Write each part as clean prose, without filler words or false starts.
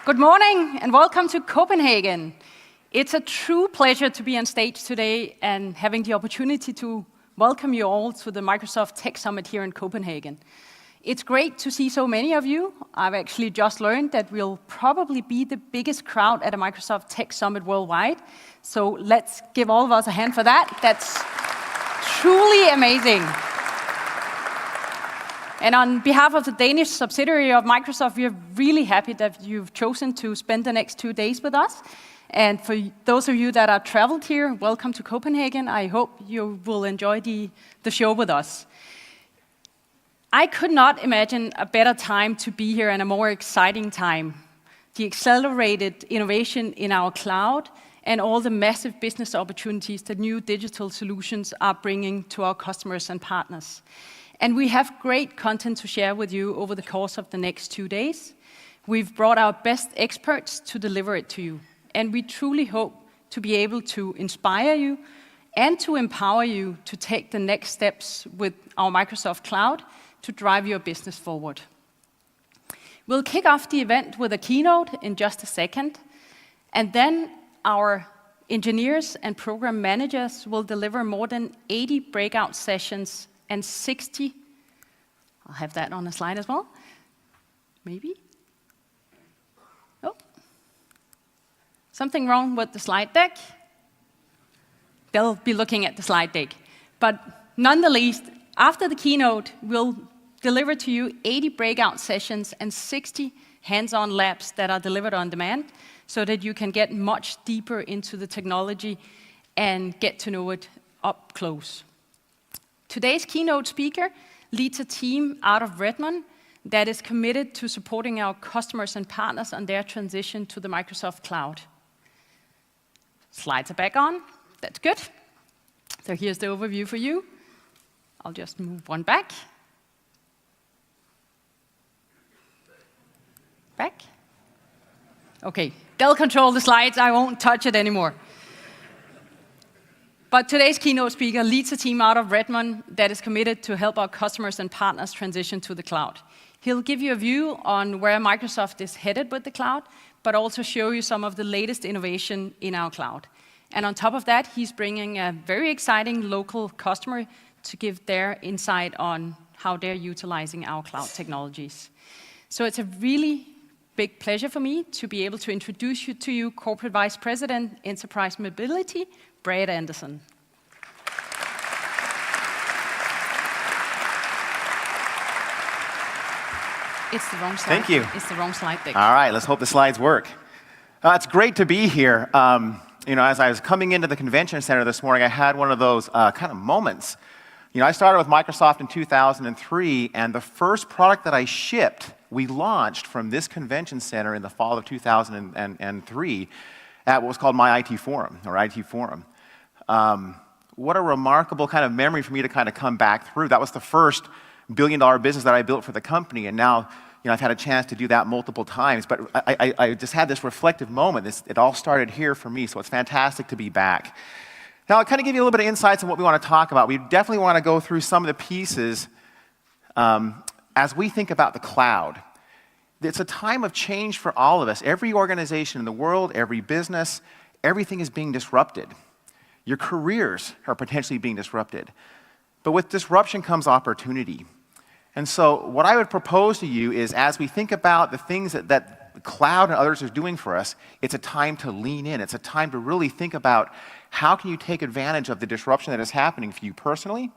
Good morning and welcome to Copenhagen. It's a true pleasure to be on stage today and having the opportunity to welcome you all to the Microsoft Tech Summit here in Copenhagen. It's great to see so many of you. I've actually just learned that we'll probably be the biggest crowd at a Microsoft Tech Summit worldwide. So let's give all of us a hand for that. That's truly amazing. And on behalf of the Danish subsidiary of Microsoft, we are really happy that you've chosen to spend the next 2 days with us. And for those of you that are traveled here, welcome to Copenhagen. I hope you will enjoy the show with us. I could not imagine a better time to be here and a more exciting time. The accelerated innovation in our cloud and all the massive business opportunities that new digital solutions are bringing to our customers and partners. And we have great content to share with you over the course of the next 2 days. We've brought our best experts to deliver it to you. And we truly hope to be able to inspire you and to empower you to take the next steps with our Microsoft Cloud to drive your business forward. We'll kick off the event with a keynote in just a second. And then our engineers and program managers will deliver more than 80 breakout sessions and 60, I'll have that on the slide as well, maybe. Oh, something wrong with the slide deck. They'll be looking at the slide deck. But nonetheless, after the keynote, we'll deliver to you 80 breakout sessions and 60 hands-on labs that are delivered on demand so that you can get much deeper into the technology and get to know it up close. Today's keynote speaker leads a team out of Redmond that is committed to supporting our customers and partners on their transition to the Microsoft Cloud. Slides are back on. That's good. So here's the overview for you. I'll just move one back. Back. Okay, they'll control the slides. I won't touch it anymore. But today's keynote speaker leads a team out of Redmond that is committed to help our customers and partners transition to the cloud. He'll give you a view on where Microsoft is headed with the cloud, but also show you some of the latest innovation in our cloud. And on top of that, he's bringing a very exciting local customer to give their insight on how they're utilizing our cloud technologies. So it's a really big pleasure for me to be able to introduce you to Corporate Vice President, Enterprise Mobility, Brad Anderson. It's the wrong slide. Thank you. It's the wrong slide deck. All right, let's hope the slides work. It's great to be here. As I was coming into the convention center this morning, I had one of those kind of moments. I started with Microsoft in 2003, and the first product that I shipped, we launched from this convention center in the fall of 2003 at what was called My IT Forum, or IT Forum. What a remarkable kind of memory for me to kind of come back through. That was the first billion-dollar business that I built for the company, and now I've had a chance to do that multiple times. But I just had this reflective moment. It all started here for me, so it's fantastic to be back. Now, I'll kind of give you a little bit of insights on what we want to talk about. We definitely want to go through some of the pieces as we think about the cloud. It's a time of change for all of us. Every organization in the world, every business, everything is being disrupted. Your careers are potentially being disrupted. But with disruption comes opportunity. And so what I would propose to you is as we think about the things that the cloud and others are doing for us, it's a time to lean in. It's a time to really think about how can you take advantage of the disruption that is happening for you personally,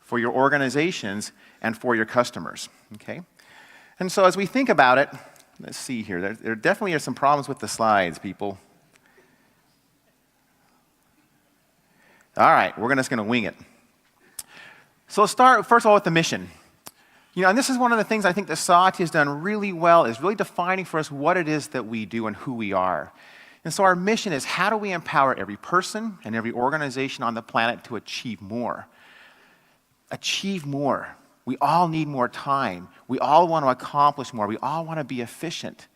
for your organizations, and for your customers. Okay? And so as we think about it, let's see here. There definitely are some problems with the slides, people. All right, we're just going to wing it. So let's start, first of all, with the mission. And this is one of the things I think that Satya has done really well, is really defining for us what it is that we do and who we are. And so our mission is, how do we empower every person and every organization on the planet to achieve more? Achieve more. We all need more time. We all want to accomplish more. We all want to be efficient.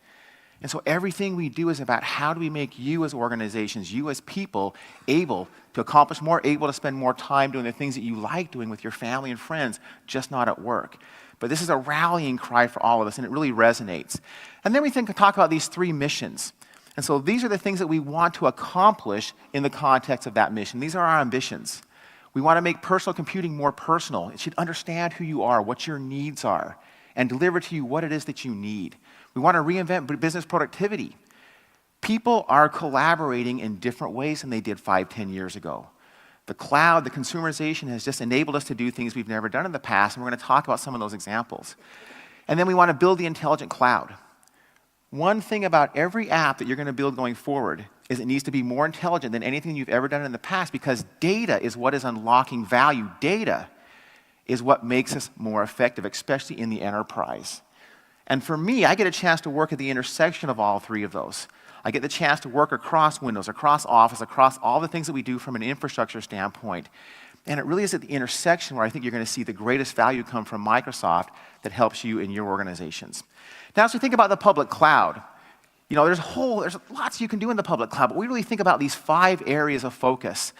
And so everything we do is about how do we make you as organizations, you as people, able to accomplish more, able to spend more time doing the things that you like doing with your family and friends, just not at work. But this is a rallying cry for all of us, and it really resonates. And then we talk about these 3 missions. And so these are the things that we want to accomplish in the context of that mission. These are our ambitions. We want to make personal computing more personal. It should understand who you are, what your needs are, and deliver to you what it is that you need. We want to reinvent business productivity. People are collaborating in different ways than they did 5, 10 years ago. The cloud, the consumerization has just enabled us to do things we've never done in the past, and we're going to talk about some of those examples. And then we want to build the intelligent cloud. One thing about every app that you're going to build going forward is it needs to be more intelligent than anything you've ever done in the past, because data is what is unlocking value. Data is what makes us more effective, especially in the enterprise. And for me, I get a chance to work at the intersection of all 3 of those. I get the chance to work across Windows, across Office, across all the things that we do from an infrastructure standpoint. And it really is at the intersection where I think you're going to see the greatest value come from Microsoft that helps you in your organizations. Now, as we think about the public cloud, there's lots you can do in the public cloud, but we really think about these 5 areas of focus.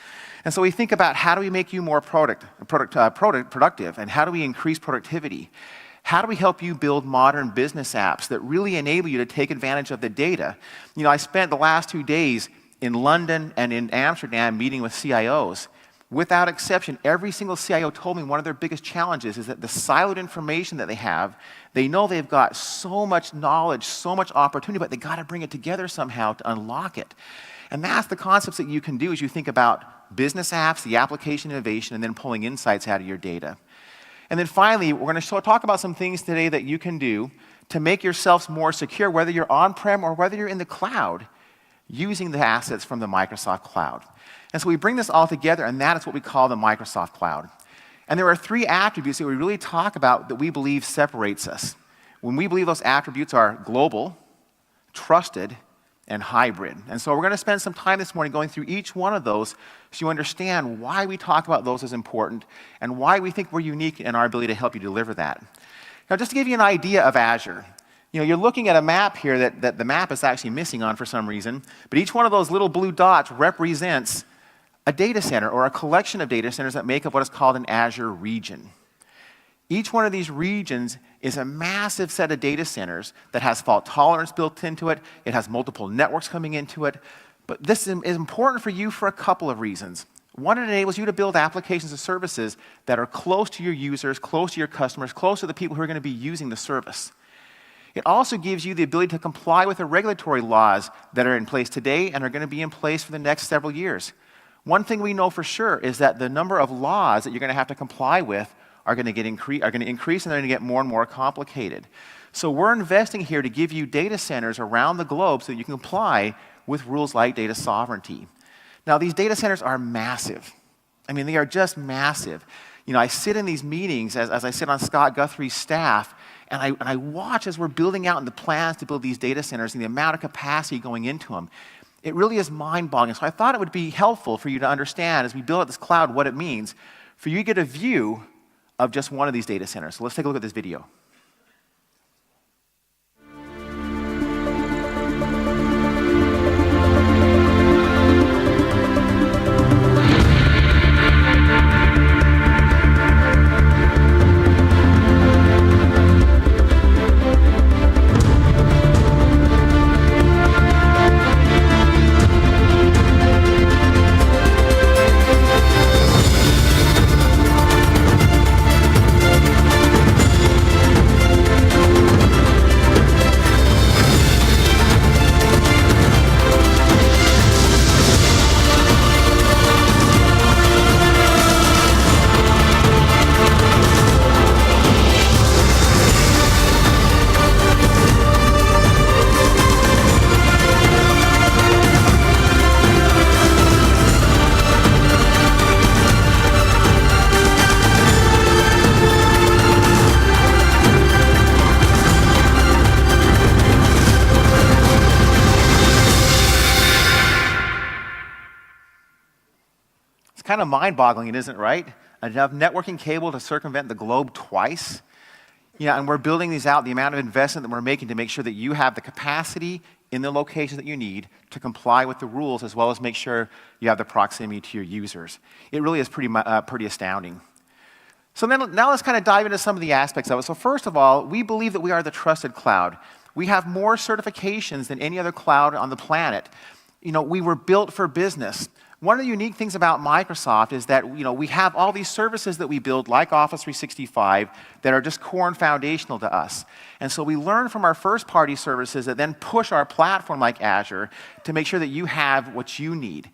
And so we think about how do we make you more productive, and how do we increase productivity? How do we help you build modern business apps that really enable you to take advantage of the data? I spent the last 2 days in London and in Amsterdam meeting with CIOs. Without exception, every single CIO told me one of their biggest challenges is that the siloed information that they have, they know they've got so much knowledge, so much opportunity, but they got to bring it together somehow to unlock it. And that's the concepts that you can do as you think about business apps, the application innovation, and then pulling insights out of your data. And then finally, we're going to talk about some things today that you can do to make yourselves more secure, whether you're on-prem or whether you're in the cloud, using the assets from the Microsoft Cloud. And so we bring this all together, and that is what we call the Microsoft Cloud. And there are 3 attributes that we really talk about that we believe separates us. When we believe those attributes are global, trusted, and hybrid. And so we're going to spend some time this morning going through each one of those so you understand why we talk about those as important and why we think we're unique in our ability to help you deliver that. Now, just to give you an idea of Azure, you're looking at a map here that the map is actually missing on for some reason, but each one of those little blue dots represents a data center or a collection of data centers that make up what is called an Azure region. Each one of these regions is a massive set of data centers that has fault tolerance built into it. It has multiple networks coming into it. But this is important for you for a couple of reasons. One, it enables you to build applications and services that are close to your users, close to your customers, close to the people who are going to be using the service. It also gives you the ability to comply with the regulatory laws that are in place today and are going to be in place for the next several years. One thing we know for sure is that the number of laws that you're going to have to comply with are going to increase, and they're going to get more and more complicated. So we're investing here to give you data centers around the globe so that you can comply with rules like data sovereignty. Now, these data centers are massive. I mean, they are just massive. I sit in these meetings as I sit on Scott Guthrie's staff, and I watch as we're building out in the plans to build these data centers and the amount of capacity going into them. It really is mind-boggling. So I thought it would be helpful for you to understand as we build out this cloud what it means for you to get a view of just one of these data centers. So let's take a look at this video. Kind of mind-boggling, it isn't, right? Enough networking cable to circumvent the globe twice. And we're building these out, the amount of investment that we're making to make sure that you have the capacity in the locations that you need to comply with the rules, as well as make sure you have the proximity to your users. It really is pretty astounding. So now let's kind of dive into some of the aspects of it. So first of all, we believe that we are the trusted cloud. We have more certifications than any other cloud on the planet. We were built for business. One of the unique things about Microsoft is that we have all these services that we build, like Office 365, that are just core and foundational to us. And so we learn from our first-party services that then push our platform like Azure to make sure that you have what you need.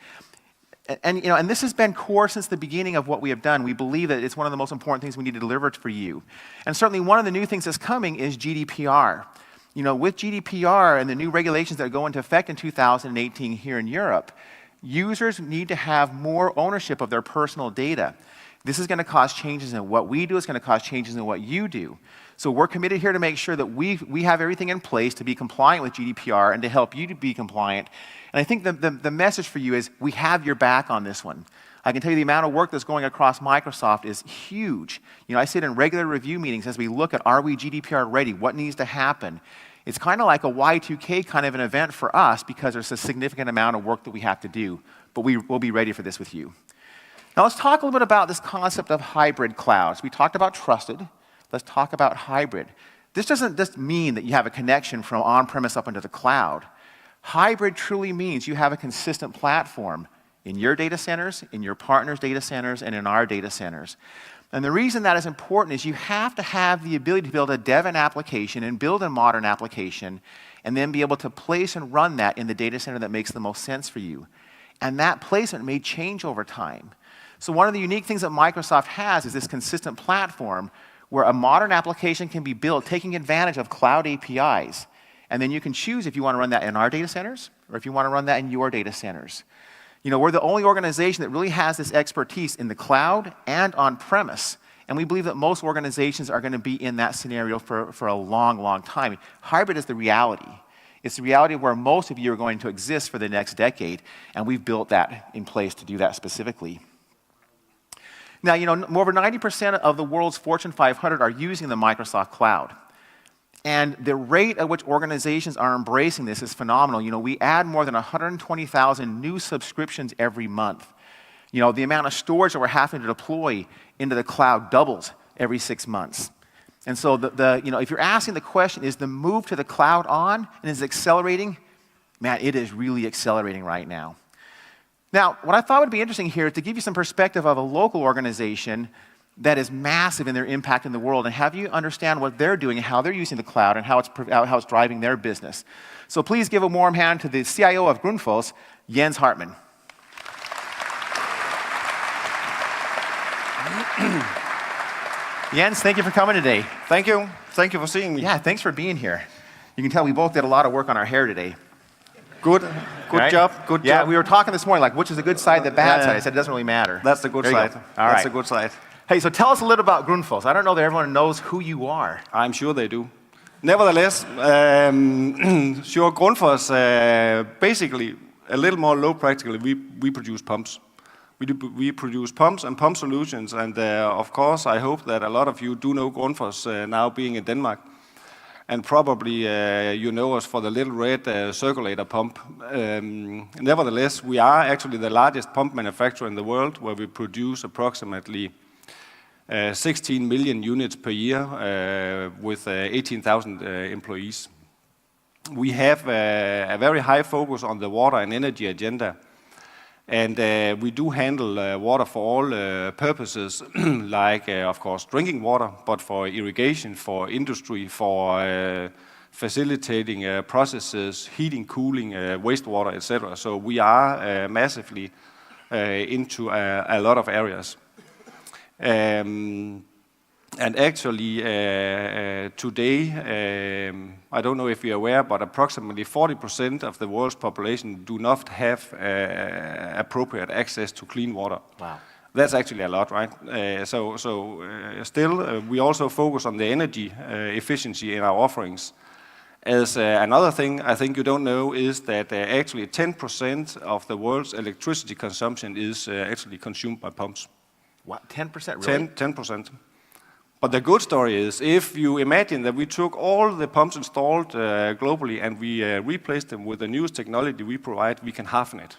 And this has been core since the beginning of what we have done. We believe that it's one of the most important things we need to deliver for you. And certainly one of the new things that's coming is GDPR. With GDPR and the new regulations that go into effect in 2018 here in Europe, users need to have more ownership of their personal data. This is going to cause changes in what we do. It's going to cause changes in what you do. So we're committed here to make sure that we have everything in place to be compliant with GDPR and to help you to be compliant. And I think the message for you is we have your back on this one. I can tell you the amount of work that's going across Microsoft is huge. I sit in regular review meetings as we look at, are we GDPR ready? What needs to happen? It's kind of like a Y2K kind of an event for us because there's a significant amount of work that we have to do. But we will be ready for this with you. Now let's talk a little bit about this concept of hybrid clouds. We talked about trusted. Let's talk about hybrid. This doesn't just mean that you have a connection from on-premise up into the cloud. Hybrid truly means you have a consistent platform in your data centers, in your partners' data centers, and in our data centers. And the reason that is important is you have to have the ability to build a dev an application and build a modern application and then be able to place and run that in the data center that makes the most sense for you. And that placement may change over time. So one of the unique things that Microsoft has is this consistent platform where a modern application can be built taking advantage of cloud APIs. And then you can choose if you want to run that in our data centers or if you want to run that in your data centers. We're the only organization that really has this expertise in the cloud and on-premise. And we believe that most organizations are going to be in that scenario for a long, long time. Hybrid is the reality. It's the reality where most of you are going to exist for the next decade, and we've built that in place to do that specifically. Now, more than 90% of the world's Fortune 500 are using the Microsoft Cloud. And the rate at which organizations are embracing this is phenomenal. We add more than 120,000 new subscriptions every month. The amount of storage that we're having to deploy into the cloud doubles every 6 months. And so if you're asking the question, is the move to the cloud on and is it accelerating? Man, it is really accelerating right now. Now, what I thought would be interesting here is to give you some perspective of a local organization that is massive in their impact in the world and have you understand what they're doing and how they're using the cloud and how it's driving their business. So please give a warm hand to the CIO of Grundfos, Jens Hartmann. Jens, thank you for coming today. Thank you. Thank you for seeing me. Yeah, thanks for being here. You can tell we both did a lot of work on our hair today. Good Right? job. Good Yeah, job. we were talking this morning, like, which is the good side, the bad side? I said, it doesn't really matter. That's the good There you side. go. All That's right. the good side. Hey, so tell us a little about Grundfos. I don't know that everyone knows who you are. I'm sure they do. Nevertheless, sure, Grundfos, basically, a little more low practically, we produce pumps. We produce pumps and pump solutions, and of course, I hope that a lot of you do know Grundfos now being in Denmark. And probably you know us for the little red circulator pump. Nevertheless, we are actually the largest pump manufacturer in the world, where we produce approximately 16 million units per year with 18,000 employees. We have a very high focus on the water and energy agenda. And we do handle water for all purposes, like, of course, drinking water, but for irrigation, for industry, for facilitating processes, heating, cooling, wastewater, etc. So we are massively into a lot of areas. And actually, today, I don't know if you're aware, but approximately 40% of the world's population do not have appropriate access to clean water. Wow. That's actually a lot, right? Still, we also focus on the energy efficiency in our offerings. As another thing I think you don't know is that actually 10% of the world's electricity consumption is actually consumed by pumps. What, 10% really? 10%. But the good story is, if you imagine that we took all the pumps installed globally and we replaced them with the newest technology we provide, we can halve it.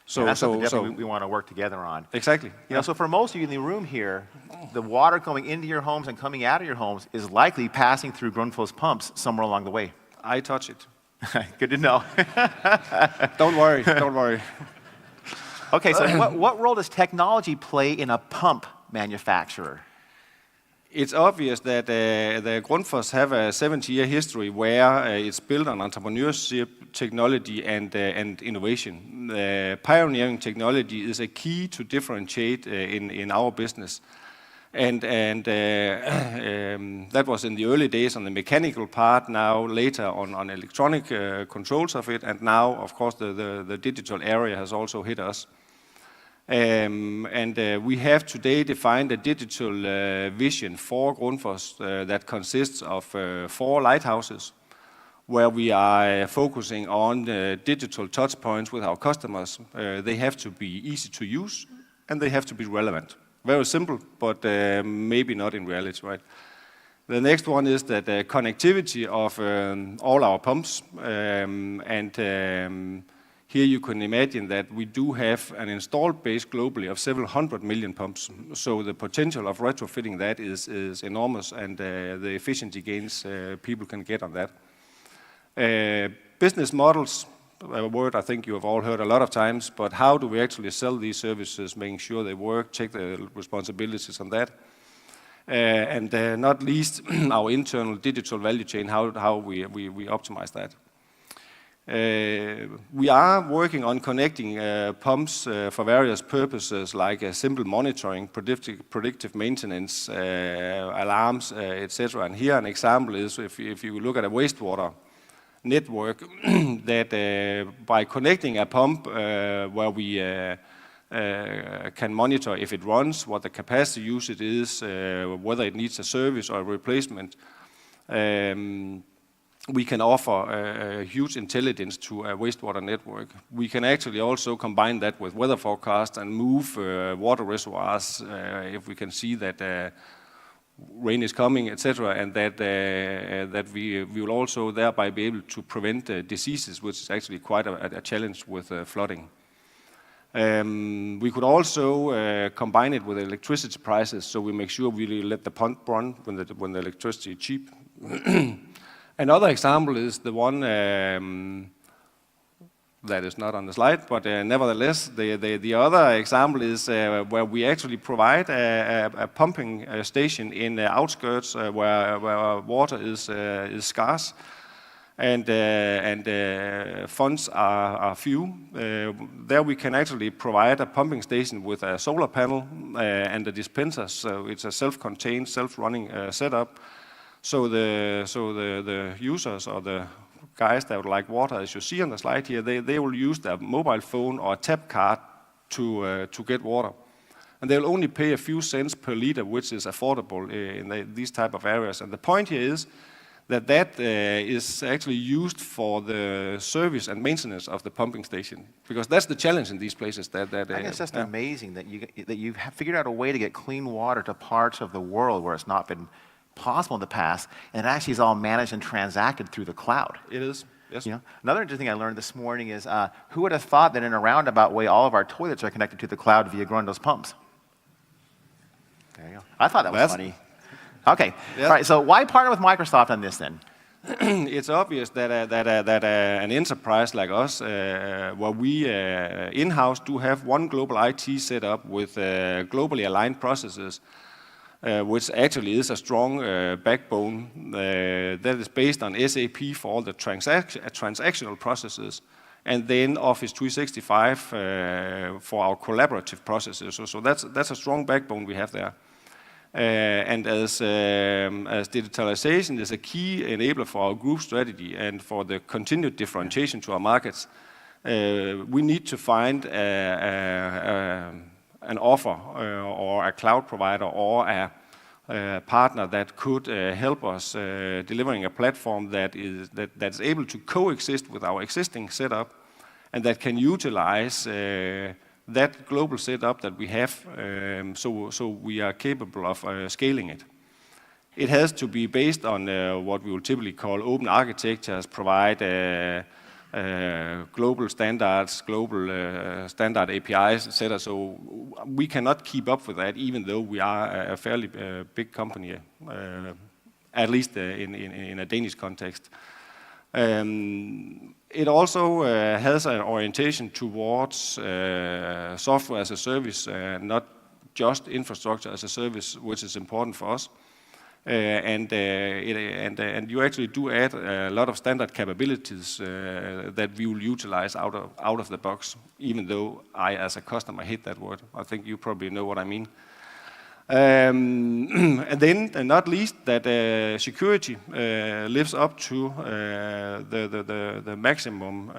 So that's something definitely we want to work together on. Exactly. You know, so for most of you in the room here, the water going into your homes and coming out of your homes is likely passing through Grundfos pumps somewhere along the way. I touch it. Good to know. Don't worry, don't worry. Okay, so what role does technology play in a pump manufacturer? It's obvious that the Grundfos have a 70-year history where it's built on entrepreneurship, technology, and innovation. Pioneering technology is a key to differentiate in our business. And that was in the early days on the mechanical part, now later on electronic controls of it, and now, of course, the digital area has also hit us. We have today defined a digital vision for Grundfos that consists of 4 lighthouses, where we are focusing on digital touch points with our customers. They have to be easy to use, and they have to be relevant. Very simple, but maybe not in reality, right? The next one is that connectivity of all our pumps, here you can imagine that we do have an installed base globally of several hundred million pumps. So the potential of retrofitting that is enormous, and the efficiency gains people can get on that. Business models, a word I think you have all heard a lot of times, but how do we actually sell these services, making sure they work, take the responsibilities on that. Not least our internal digital value chain, how we optimize that. We are working on connecting pumps for various purposes, like simple monitoring, predictive maintenance, alarms, etc. And here an example is if you look at a wastewater network, that by connecting a pump where we can monitor if it runs, what the capacity usage is, whether it needs a service or a replacement, we can offer a huge intelligence to a wastewater network. We can actually also combine that with weather forecast and move water reservoirs if we can see that rain is coming, etc., and that we will also thereby be able to prevent diseases, which is actually quite a challenge with flooding. We could also combine it with electricity prices, so we make sure we let the pump run when the electricity is cheap. Another example is the one that is not on the slide, but nevertheless, the other example is where we actually provide a pumping station in the outskirts where water is scarce and funds are few. There we can actually provide a pumping station with a solar panel and a dispenser, so it's a self-contained, self-running setup. So the users or the guys that would like water, as you see on the slide here, they will use their mobile phone or a tap card to get water. And they'll only pay a few cents per liter, which is affordable in these type of areas. And the point here is that is actually used for the service and maintenance of the pumping station, because that's the challenge in these places. I think it's just amazing that you have figured out a way to get clean water to parts of the world where it's not been possible in the past, and it actually is all managed and transacted through the cloud. It is, yes. You know, another interesting thing I learned this morning is who would have thought that in a roundabout way all of our toilets are connected to the cloud via Grundfos pumps? There you go. I thought that was funny. Okay, all right, so why partner with Microsoft on this then? It's obvious that an enterprise like us, where we in-house do have one global IT setup with globally aligned processes, which actually is a strong backbone that is based on SAP for all the transactional processes, and then Office 365 for our collaborative processes. So that's a strong backbone we have there. And as digitalization is a key enabler for our group strategy and for the continued differentiation to our markets, we need to find an offer or a cloud provider or a partner that could help us delivering a platform that's able to coexist with our existing setup and that can utilize that global setup that we have, so we are capable of scaling it. it has to be based on what we will typically call open architectures, provide global standards, global standard APIs, etc. So we cannot keep up with that, even though we are a fairly big company, at least in a Danish context. It also has an orientation towards software as a service, not just infrastructure as a service, which is important for us. And you actually do add a lot of standard capabilities that we will utilize out of the box, even though I, as a customer, hate that word. I think you probably know what I mean. And then, not least, that security lives up to the maximum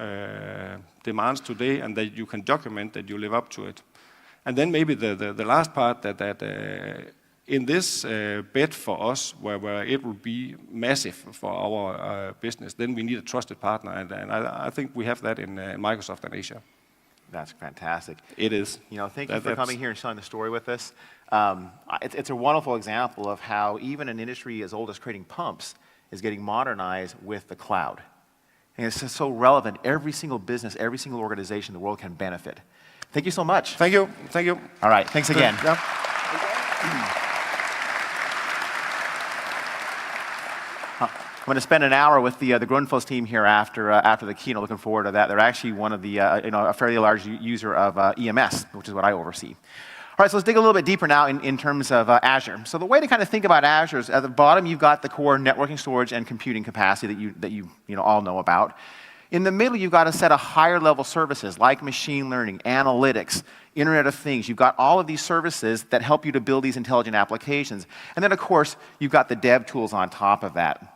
demands today, and that you can document that you live up to it. And then maybe the last part that in this bet for us, where it will be massive for our business, then we need a trusted partner, and I think we have that in Microsoft and Asia. That's fantastic. It is. Thank you for coming here and sharing the story with us. It's a wonderful example of how even an industry as old as creating pumps is getting modernized with the cloud. And it's just so relevant. Every single business, every single organization in the world can benefit. Thank you so much. Thank you. Thank you. All right. Thanks again. Yeah. I'm going to spend an hour with the Grundfos team here after the keynote. Looking forward to that. They're actually one of the a fairly large user of EMS, which is what I oversee. All right, so let's dig a little bit deeper now in terms of Azure. So the way to kind of think about Azure is at the bottom you've got the core networking, storage, and computing capacity that you all know about. In the middle, you've got a set of higher level services like machine learning, analytics, Internet of Things. You've got all of these services that help you to build these intelligent applications. And then, of course, you've got the dev tools on top of that.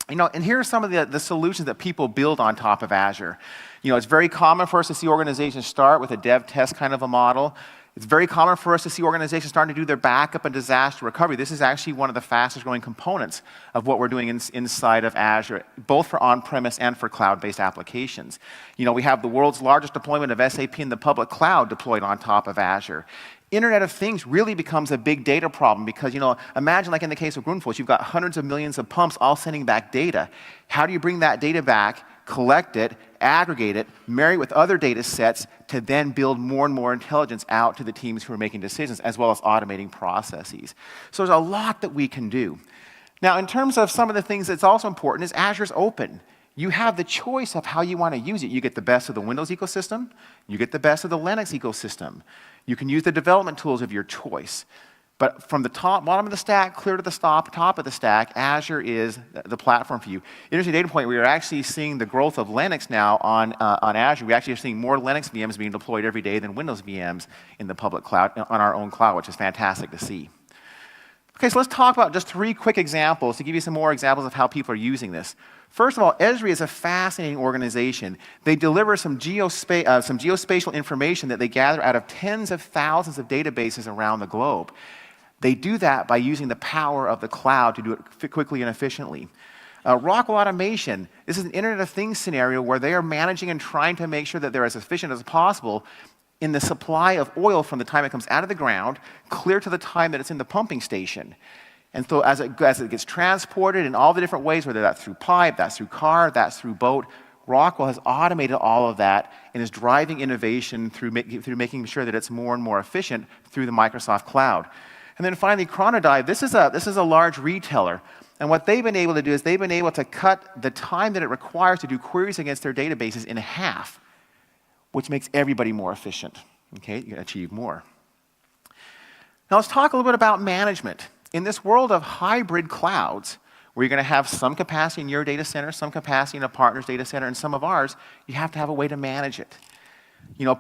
And here are some of the solutions that people build on top of Azure. It's very common for us to see organizations start with a dev test kind of a model. It's very common for us to see organizations starting to do their backup and disaster recovery. This is actually one of the fastest growing components of what we're doing inside of Azure, both for on-premise and for cloud-based applications. We have the world's largest deployment of SAP in the public cloud deployed on top of Azure. Internet of Things really becomes a big data problem because, imagine like in the case of Grundfos, you've got hundreds of millions of pumps all sending back data. How do you bring that data back, collect it, aggregate it, marry it with other data sets to then build more and more intelligence out to the teams who are making decisions, as well as automating processes? So there's a lot that we can do. Now, in terms of some of the things that's also important is Azure's open. You have the choice of how you want to use it. You get the best of the Windows ecosystem. You get the best of the Linux ecosystem. You can use the development tools of your choice. But from the bottom of the stack, clear to the top of the stack, Azure is the platform for you. Interesting data point, we are actually seeing the growth of Linux now on Azure. We actually are seeing more Linux VMs being deployed every day than Windows VMs in the public cloud, on our own cloud, which is fantastic to see. Okay, so let's talk about just 3 quick examples to give you some more examples of how people are using this. First of all, Esri is a fascinating organization. They deliver some geospatial information that they gather out of tens of thousands of databases around the globe. They do that by using the power of the cloud to do it quickly and efficiently. Rockwell Automation, this is an Internet of Things scenario where they are managing and trying to make sure that they're as efficient as possible in the supply of oil from the time it comes out of the ground, clear to the time that it's in the pumping station. And so as it gets transported in all the different ways, whether that's through pipe, that's through car, that's through boat, Rockwell has automated all of that and is driving innovation through making sure that it's more and more efficient through the Microsoft Cloud. And then finally, Chronodive, this is a large retailer. And what they've been able to do is they've been able to cut the time that it requires to do queries against their databases in half, which makes everybody more efficient. Okay, you can achieve more. Now let's talk a little bit about management. In this world of hybrid clouds, where you're going to have some capacity in your data center, some capacity in a partner's data center, and some of ours, you have to have a way to manage it.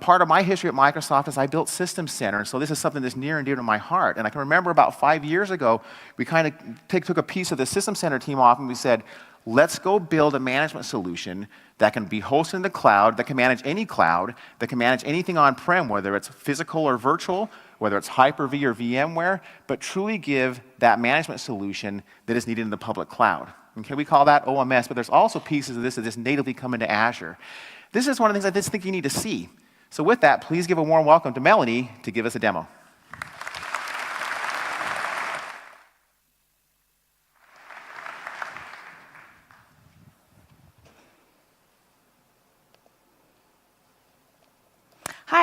Part of my history at Microsoft is I built System Center, so this is something that's near and dear to my heart. And I can remember about 5 years ago, we kind of took a piece of the System Center team off and we said, let's go build a management solution that can be hosted in the cloud, that can manage any cloud, that can manage anything on-prem, whether it's physical or virtual, whether it's Hyper-V or VMware, but truly give that management solution that is needed in the public cloud. Okay, we call that OMS, but there's also pieces of this that just natively come into Azure. This is one of the things I just think you need to see. So with that, please give a warm welcome to Melanie to give us a demo.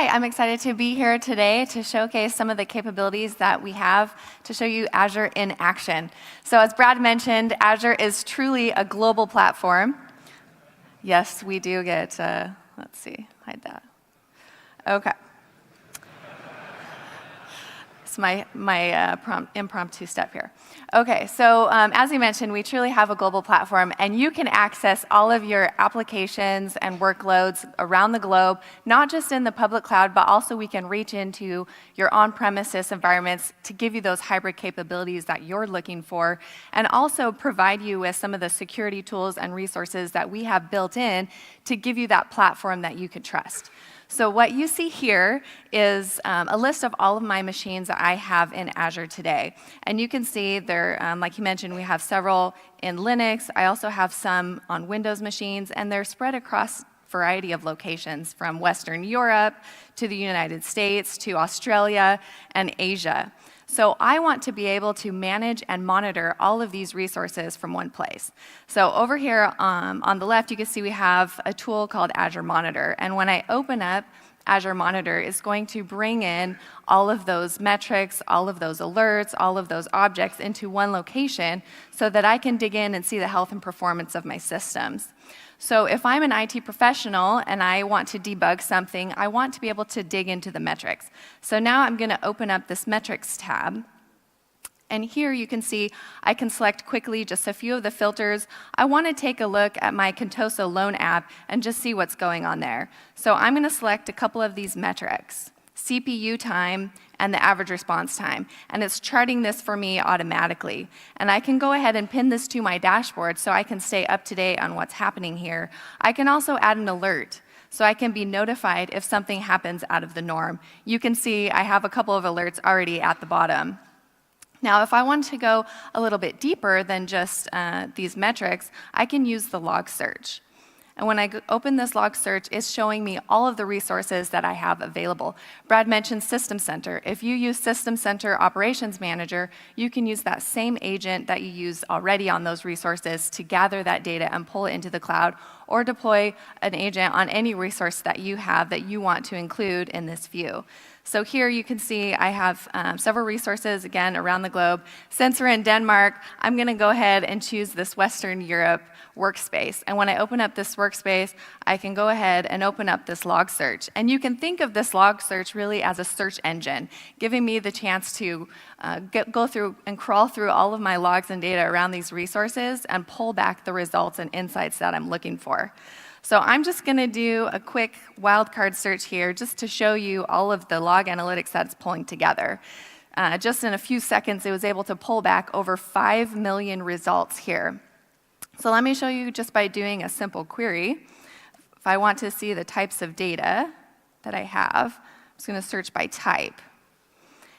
Hi, I'm excited to be here today to showcase some of the capabilities that we have to show you Azure in action. So as Brad mentioned, Azure is truly a global platform. Yes, we do get, let's see, hide that. Okay. It's my impromptu step here. Okay, so as we mentioned, we truly have a global platform, and you can access all of your applications and workloads around the globe, not just in the public cloud, but also we can reach into your on-premises environments to give you those hybrid capabilities that you're looking for, and also provide you with some of the security tools and resources that we have built in to give you that platform that you can trust. So what you see here is a list of all of my machines that I have in Azure today. And you can see there, like you mentioned, we have several in Linux. I also have some on Windows machines, and they're spread across a variety of locations from Western Europe to the United States to Australia and Asia. So I want to be able to manage and monitor all of these resources from one place. So over here on the left, you can see we have a tool called Azure Monitor. And when I open up Azure Monitor, it's going to bring in all of those metrics, all of those alerts, all of those objects into one location so that I can dig in and see the health and performance of my systems. So if I'm an IT professional and I want to debug something, I want to be able to dig into the metrics. So now I'm going to open up this metrics tab. And here you can see I can select quickly just a few of the filters. I want to take a look at my Contoso Loan app and just see what's going on there. So I'm going to select a couple of these metrics, CPU time and the average response time. And it's charting this for me automatically. And I can go ahead and pin this to my dashboard so I can stay up to date on what's happening here. I can also add an alert, so I can be notified if something happens out of the norm. You can see I have a couple of alerts already at the bottom. Now, if I want to go a little bit deeper than just these metrics, I can use the log search. And when I open this log search, it's showing me all of the resources that I have available. Brad mentioned System Center. If you use System Center Operations Manager, you can use that same agent that you use already on those resources to gather that data and pull it into the cloud, or deploy an agent on any resource that you have that you want to include in this view. So here you can see I have several resources, again, around the globe. Since we're in Denmark, I'm going to go ahead and choose this Western Europe workspace. And when I open up this workspace, I can go ahead and open up this log search. And you can think of this log search really as a search engine, giving me the chance to go through and crawl through all of my logs and data around these resources and pull back the results and insights that I'm looking for. So I'm just going to do a quick wildcard search here just to show you all of the log analytics that's pulling together. Just in a few seconds, it was able to pull back over 5 million results here. So let me show you just by doing a simple query. If I want to see the types of data that I have, I'm just going to search by type.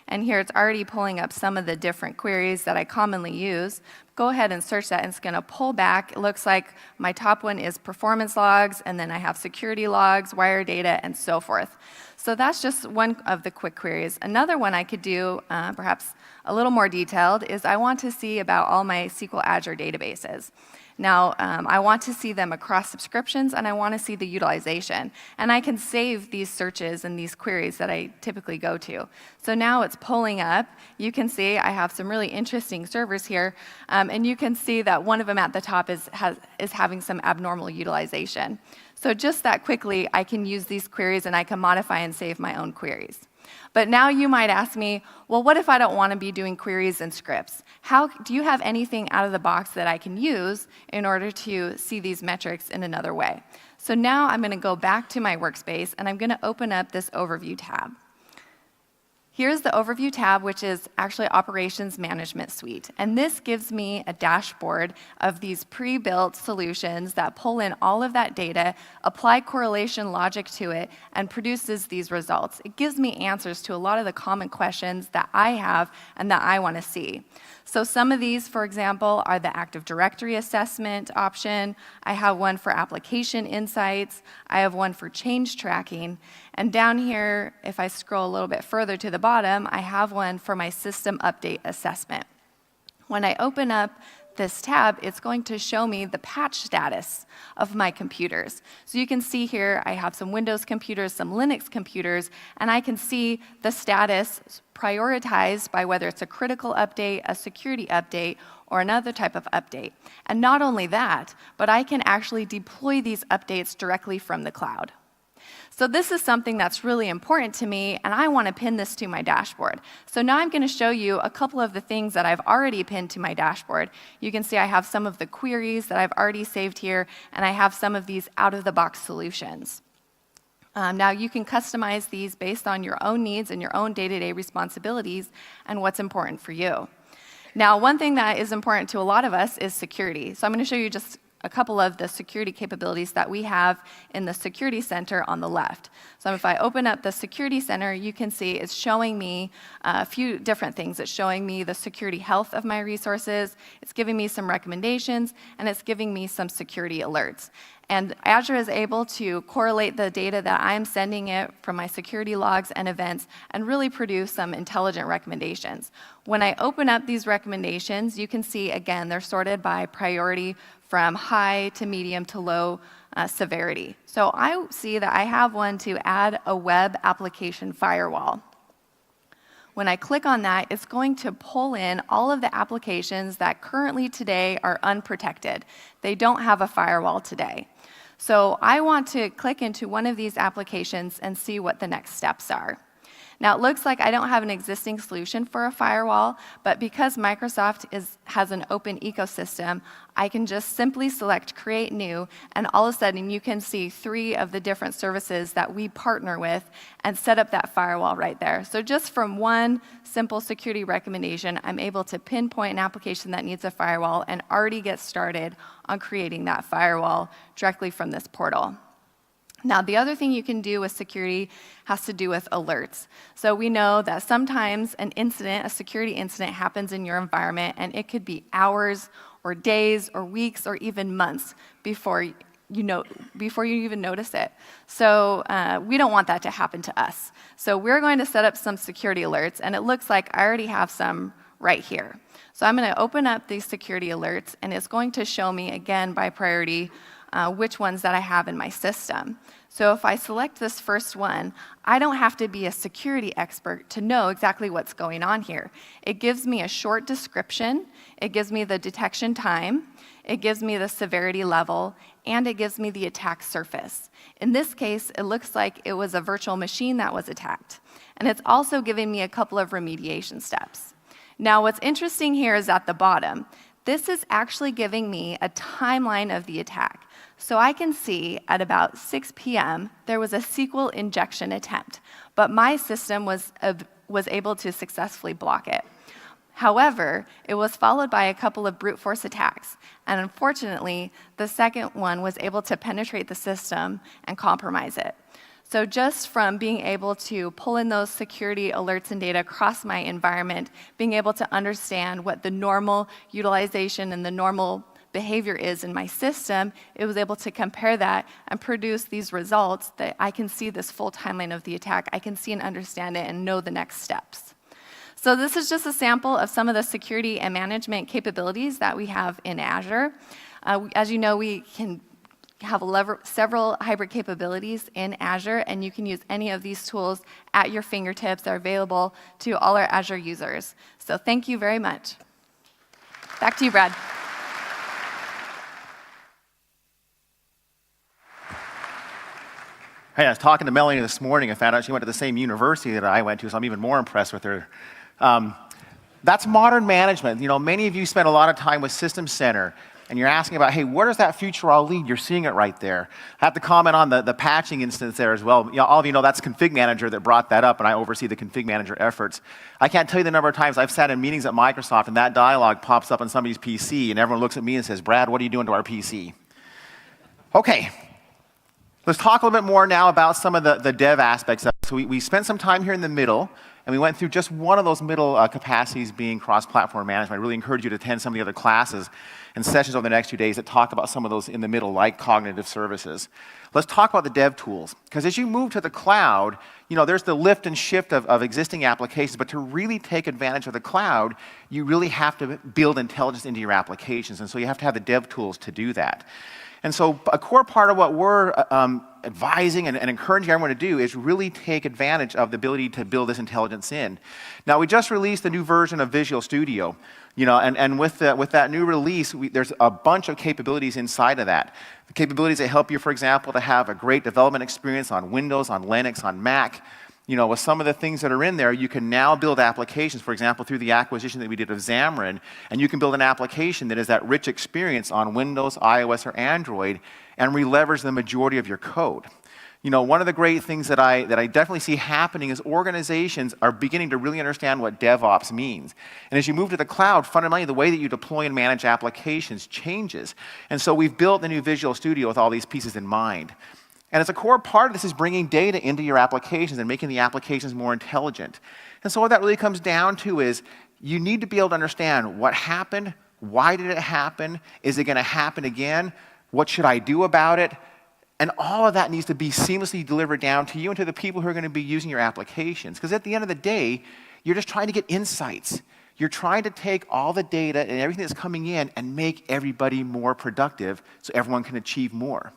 And here it's already pulling up some of the different queries that I commonly use. Go ahead and search that, and it's going to pull back. It looks like my top one is performance logs, and then I have security logs, wire data, and so forth. So that's just one of the quick queries. Another one I could do, perhaps a little more detailed, is I want to see about all my SQL Azure databases. Now, I want to see them across subscriptions, and I want to see the utilization. And I can save these searches and these queries that I typically go to. So now it's pulling up. You can see I have some really interesting servers here, and you can see that one of them at the top is having some abnormal utilization. So just that quickly, I can use these queries, and I can modify and save my own queries. But now you might ask me, well, what if I don't want to be doing queries and scripts? Do you have anything out of the box that I can use in order to see these metrics in another way? So now I'm going to go back to my workspace, and I'm going to open up this Overview tab. Here's the Overview tab, which is actually Operations Management Suite. And this gives me a dashboard of these pre-built solutions that pull in all of that data, apply correlation logic to it, and produces these results. It gives me answers to a lot of the common questions that I have and that I want to see. So some of these, for example, are the Active Directory assessment option. I have one for application insights. I have one for change tracking. And down here, if I scroll a little bit further to the bottom, I have one for my system update assessment. When I open up this tab, it's going to show me the patch status of my computers. So you can see here I have some Windows computers, some Linux computers, and I can see the status prioritized by whether it's a critical update, a security update, or another type of update. And not only that, but I can actually deploy these updates directly from the cloud. So this is something that's really important to me, and I want to pin this to my dashboard. So now I'm going to show you a couple of the things that I've already pinned to my dashboard. You can see I have some of the queries that I've already saved here, and I have some of these out-of-the-box solutions. Now, you can customize these based on your own needs and your own day-to-day responsibilities and what's important for you. Now, one thing that is important to a lot of us is security. So I'm going to show you just a couple of the security capabilities that we have in the Security Center on the left. So if I open up the Security Center, you can see it's showing me a few different things. It's showing me the security health of my resources, it's giving me some recommendations, and it's giving me some security alerts. And Azure is able to correlate the data that I'm sending it from my security logs and events and really produce some intelligent recommendations. When I open up these recommendations, you can see, again, they're sorted by priority from high to medium to low severity. So I see that I have one to add a web application firewall. When I click on that, it's going to pull in all of the applications that currently today are unprotected. They don't have a firewall today. So I want to click into one of these applications and see what the next steps are. Now, it looks like I don't have an existing solution for a firewall, but because Microsoft has an open ecosystem, I can just simply select Create New, and all of a sudden you can see 3 of the different services that we partner with and set up that firewall right there. So just from one simple security recommendation, I'm able to pinpoint an application that needs a firewall and already get started on creating that firewall directly from this portal. Now, the other thing you can do with security has to do with alerts. So we know that sometimes an incident, a security incident, happens in your environment, and it could be hours or days or weeks or even months before you even notice it. So we don't want that to happen to us. So we're going to set up some security alerts, and it looks like I already have some right here. So I'm going to open up these security alerts, and it's going to show me, again, by priority, which ones that I have in my system. So if I select this first one, I don't have to be a security expert to know exactly what's going on here. It gives me a short description, it gives me the detection time, it gives me the severity level, and it gives me the attack surface. In this case, it looks like it was a virtual machine that was attacked. And it's also giving me a couple of remediation steps. Now, what's interesting here is at the bottom. This is actually giving me a timeline of the attack. So I can see at about 6 p.m. there was a SQL injection attempt, but my system was able to successfully block it. However, it was followed by a couple of brute force attacks, and unfortunately, the second one was able to penetrate the system and compromise it. So just from being able to pull in those security alerts and data across my environment, being able to understand what the normal utilization and the normal behavior is in my system, it was able to compare that and produce these results that I can see this full timeline of the attack. I can see and understand it and know the next steps. So this is just a sample of some of the security and management capabilities that we have in Azure. As you know, we can have several hybrid capabilities in Azure, and you can use any of these tools at your fingertips. They're available to all our Azure users. So thank you very much. Back to you, Brad. Hey, I was talking to Melanie this morning and found out she went to the same university that I went to, so I'm even more impressed with her. That's modern management. You know, many of you spend a lot of time with System Center, and you're asking about, hey, where does that future all lead? You're seeing it right there. I have to comment on the patching instance there as well. You know, all of you know that's Config Manager that brought that up, and I oversee the Config Manager efforts. I can't tell you the number of times I've sat in meetings at Microsoft, and that dialogue pops up on somebody's PC, and everyone looks at me and says, Brad, what are you doing to our PC? Okay. Let's talk a little bit more now about some of the dev aspects of it. So we spent some time here in the middle, and we went through just one of those middle capacities being cross-platform management. I really encourage you to attend some of the other classes and sessions over the next 2 days that talk about some of those in the middle, like cognitive services. Let's talk about the dev tools, because as you move to the cloud, there's the lift and shift of existing applications, but to really take advantage of the cloud, you really have to build intelligence into your applications, and so you have to have the dev tools to do that. And so a core part of what we're advising and encouraging everyone to do is really take advantage of the ability to build this intelligence in. Now, we just released a new version of Visual Studio, and with that new release, there's a bunch of capabilities inside of that. The capabilities that help you, for example, to have a great development experience on Windows, on Linux, on Mac. With some of the things that are in there, you can now build applications, for example, through the acquisition that we did of Xamarin, and you can build an application that is that rich experience on Windows, iOS, or Android, and re-leverage the majority of your code. One of the great things that I definitely see happening is organizations are beginning to really understand what DevOps means. And as you move to the cloud, fundamentally, the way that you deploy and manage applications changes. And so we've built the new Visual Studio with all these pieces in mind. And as a core part of this is bringing data into your applications and making the applications more intelligent. And so what that really comes down to is you need to be able to understand what happened, why did it happen, is it going to happen again, what should I do about it, and all of that needs to be seamlessly delivered down to you and to the people who are going to be using your applications. Because at the end of the day, you're just trying to get insights. You're trying to take all the data and everything that's coming in and make everybody more productive so everyone can achieve more.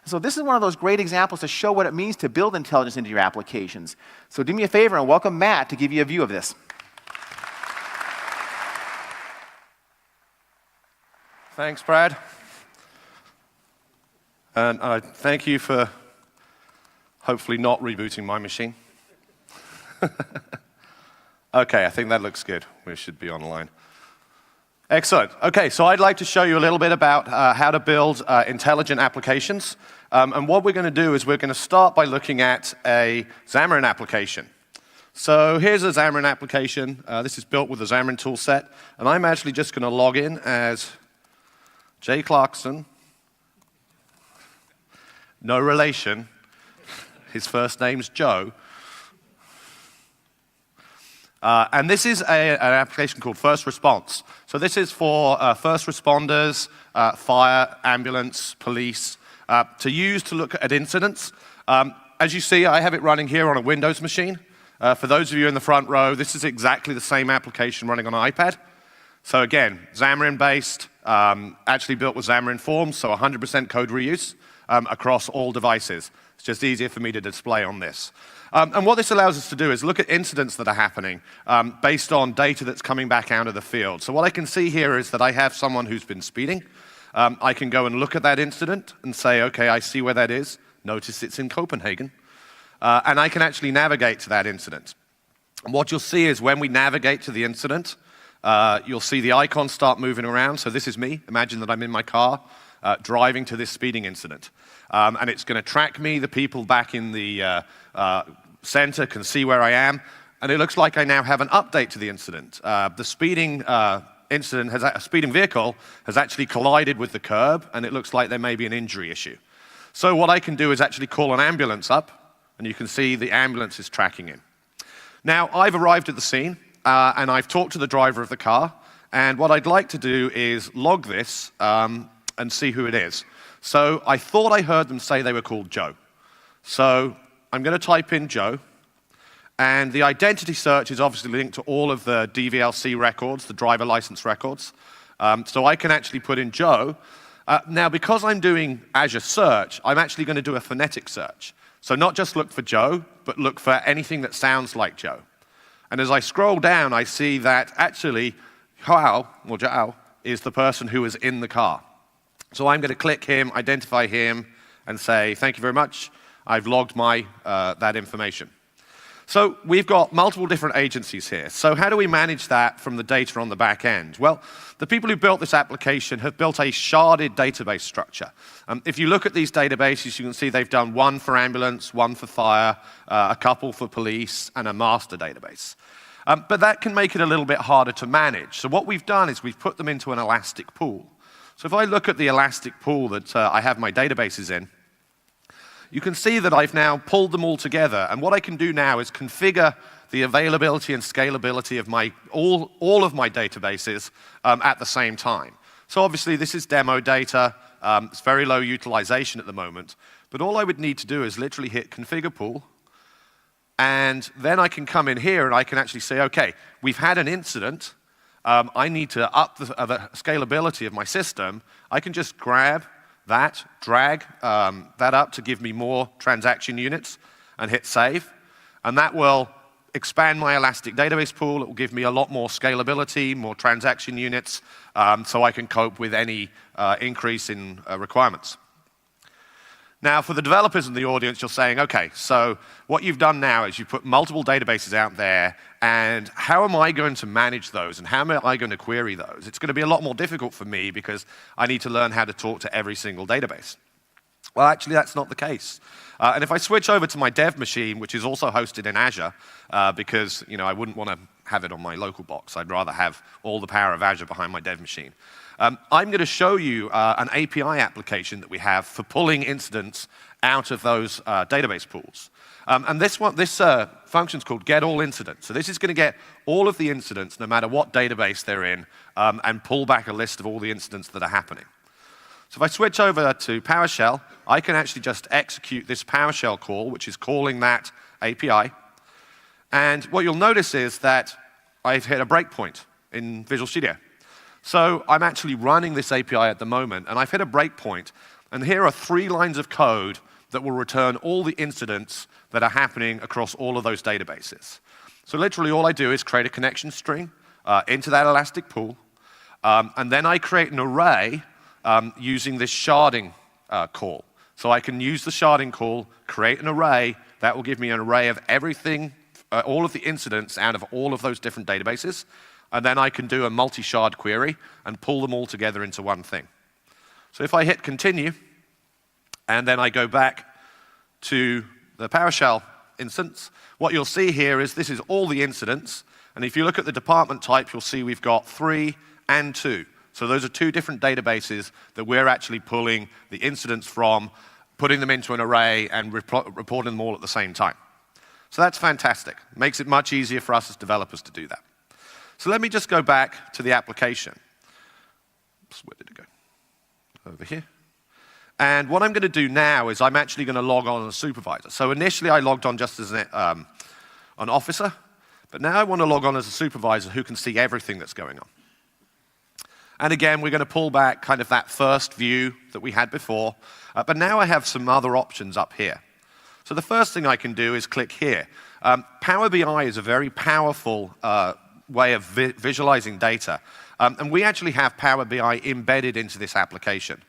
So this is one of those great examples to show what it means to build intelligence into your applications. So do me a favor and welcome Matt to give you a view of this. Thanks, Brad. And I thank you for hopefully not rebooting my machine. Okay, I think that looks good. We should be online. Excellent. Okay, so I'd like to show you a little bit about how to build intelligent applications. And what we're going to do is we're going to start by looking at a Xamarin application. So here's a Xamarin application. This is built with the Xamarin toolset. And I'm actually just going to log in as Jay Clarkson. No relation. His first name's Joe. And this is an application called First Response. So this is for first responders, fire, ambulance, police, to use to look at incidents. As you see, I have it running here on a Windows machine. For those of you in the front row, this is exactly the same application running on an iPad. So again, Xamarin-based, actually built with Xamarin Forms, so 100% code reuse across all devices. It's just easier for me to display on this. And what this allows us to do is look at incidents that are happening based on data that's coming back out of the field. So what I can see here is that I have someone who's been speeding. I can go and look at that incident and say, okay, I see where that is. Notice it's in Copenhagen. And I can actually navigate to that incident. And what you'll see is when we navigate to the incident, you'll see the icons start moving around. So this is me. Imagine that I'm in my car driving to this speeding incident. And it's going to track me. The people back in the center can see where I am. And it looks like I now have an update to the incident. The speeding incident, a speeding vehicle has actually collided with the curb, and it looks like there may be an injury issue. So what I can do is actually call an ambulance up, and you can see the ambulance is tracking in. Now, I've arrived at the scene, and I've talked to the driver of the car, and what I'd like to do is log this and see who it is. So I thought I heard them say they were called Joe. So I'm going to type in Joe, and the identity search is obviously linked to all of the DVLC records, the driver license records. So I can actually put in Joe. Now, because I'm doing Azure Search, I'm actually going to do a phonetic search. So not just look for Joe, but look for anything that sounds like Joe. And as I scroll down, I see that actually Joao is the person who is in the car. So I'm going to click him, identify him, and say, thank you very much. I've logged that information. So we've got multiple different agencies here. So how do we manage that from the data on the back end? Well, the people who built this application have built a sharded database structure. If you look at these databases, you can see they've done one for ambulance, one for fire, a couple for police, and a master database. But that can make it a little bit harder to manage. So what we've done is we've put them into an elastic pool. So if I look at the elastic pool that I have my databases in, you can see that I've now pulled them all together. And what I can do now is configure the availability and scalability of all of my databases at the same time. So obviously, this is demo data. It's very low utilization at the moment. But all I would need to do is literally hit configure pool. And then I can come in here and I can actually say, OK, we've had an incident. I need to up the scalability of my system. I can just grab that, drag that up to give me more transaction units, and hit save. And that will expand my elastic database pool. It will give me a lot more scalability, more transaction units, so I can cope with any increase in requirements. Now, for the developers in the audience, you're saying, OK, so what you've done now is you've put multiple databases out there, and how am I going to manage those, and how am I going to query those? It's going to be a lot more difficult for me because I need to learn how to talk to every single database. Well, actually, that's not the case. And if I switch over to my dev machine, which is also hosted in Azure, because I wouldn't want to have it on my local box. I'd rather have all the power of Azure behind my dev machine. I'm going to show you an API application that we have for pulling incidents out of those database pools. And this function is called getAllIncidents. So this is going to get all of the incidents, no matter what database they're in, and pull back a list of all the incidents that are happening. So if I switch over to PowerShell, I can actually just execute this PowerShell call, which is calling that API. And what you'll notice is that I've hit a breakpoint in Visual Studio. So I'm actually running this API at the moment, and I've hit a breakpoint. And here are 3 lines of code that will return all the incidents that are happening across all of those databases. So literally all I do is create a connection string into that elastic pool, and then I create an array using this sharding call. So I can use the sharding call, create an array. That will give me an array of everything, all of the incidents out of all of those different databases. And then I can do a multi-shard query and pull them all together into one thing. So if I hit continue, and then I go back to the PowerShell instance, what you'll see here is this is all the incidents. And if you look at the department type, you'll see we've got 3 and 2. So those are 2 different databases that we're actually pulling the incidents from, putting them into an array, and reporting them all at the same time. So that's fantastic. It makes it much easier for us as developers to do that. So let me just go back to the application. Oops, where did it go? Over here. And what I'm going to do now is I'm actually going to log on as a supervisor. So initially, I logged on just as an officer. But now I want to log on as a supervisor who can see everything that's going on. And again, we're going to pull back kind of that first view that we had before. But now I have some other options up here. So the first thing I can do is click here. Power BI is a very powerful way of visualizing data. And we actually have Power BI embedded into this application.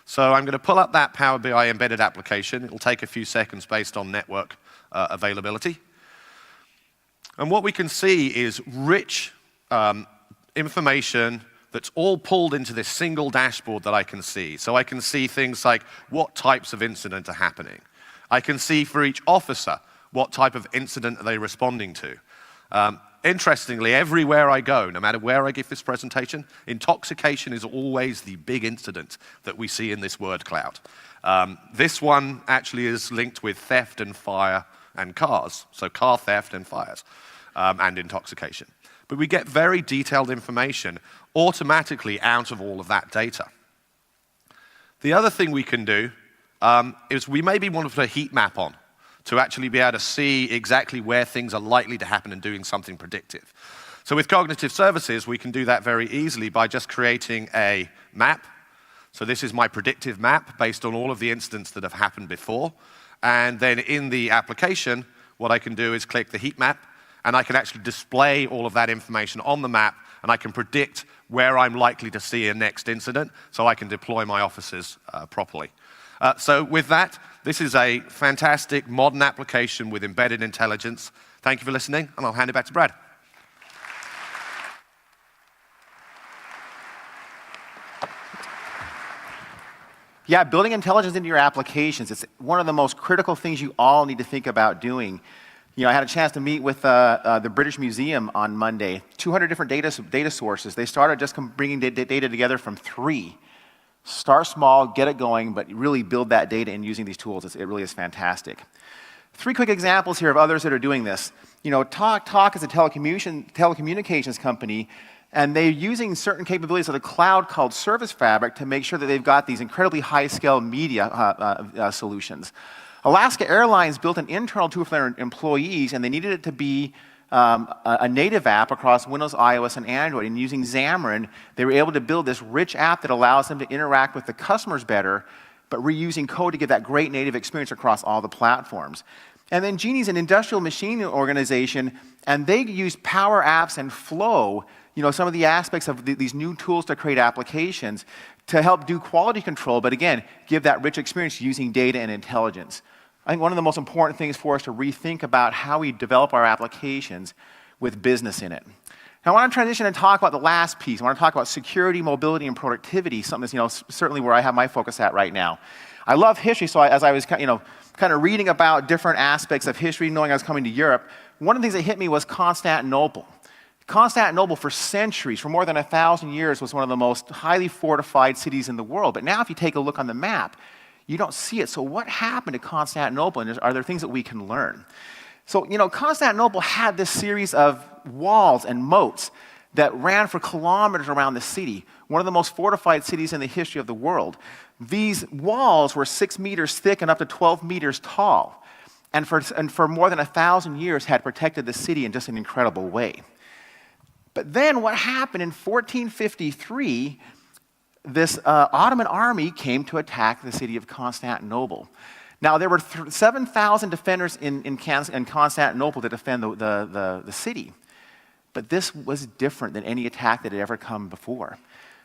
So I'm going to pull up that Power BI embedded application. It'll take a few seconds based on network availability. And what we can see is rich information that's all pulled into this single dashboard that I can see. So I can see things like what types of incident are happening. I can see for each officer what type of incident are they responding to. Interestingly, everywhere I go, no matter where I give this presentation, intoxication is always the big incident that we see in this word cloud. This one actually is linked with theft and fire and cars, so car theft and fires and intoxication. But we get very detailed information automatically out of all of that data. The other thing we can do is we maybe want to put a heat map on to actually be able to see exactly where things are likely to happen and doing something predictive. So with cognitive services, we can do that very easily by just creating a map. So this is my predictive map based on all of the incidents that have happened before. And then in the application, what I can do is click the heat map, and I can actually display all of that information on the map, and I can predict where I'm likely to see a next incident, so I can deploy my officers properly. So with that, this is a fantastic modern application with embedded intelligence. Thank you for listening, and I'll hand it back to Brad. Yeah, building intelligence into your applications, it's one of the most critical things you all need to think about doing. I had a chance to meet with the British Museum on Monday. 200 different data sources. They started just bringing data together from 3. Start small, get it going, but really build that data in using these tools. It really is fantastic. 3 quick examples here of others that are doing this. You know, Talk is a telecommunications company, and they're using certain capabilities of the cloud called Service Fabric to make sure that they've got these incredibly high-scale media solutions. Alaska Airlines built an internal tool for their employees, and they needed it to be a native app across Windows, iOS, and Android. And using Xamarin, they were able to build this rich app that allows them to interact with the customers better, but reusing code to give that great native experience across all the platforms. And then Genie's an industrial machining organization, and they use Power Apps and Flow, you know, some of the aspects of these new tools to create applications to help do quality control, but again, give that rich experience using data and intelligence. I think one of the most important things for us to rethink about how we develop our applications with business in it. Now, I want to transition and talk about the last piece. I want to talk about security, mobility, and productivity, something that's, you know, certainly where I have my focus at right now. I love history, so as I was, you know, kind of reading about different aspects of history, knowing I was coming to Europe, one of the things that hit me was Constantinople. Constantinople for centuries, for more than 1,000 years, was one of the most highly fortified cities in the world. But now if you take a look on the map, you don't see it. So what happened to Constantinople, and are there things that we can learn? So, you know, Constantinople had this series of walls and moats that ran for kilometers around the city, one of the most fortified cities in the history of the world. These walls were 6 meters thick and up to 12 meters tall, and for more than 1,000 years had protected the city in just an incredible way. But then what happened in 1453, this Ottoman army came to attack the city of Constantinople. Now, there were 7,000 defenders in Constantinople to defend the city. But this was different than any attack that had ever come before.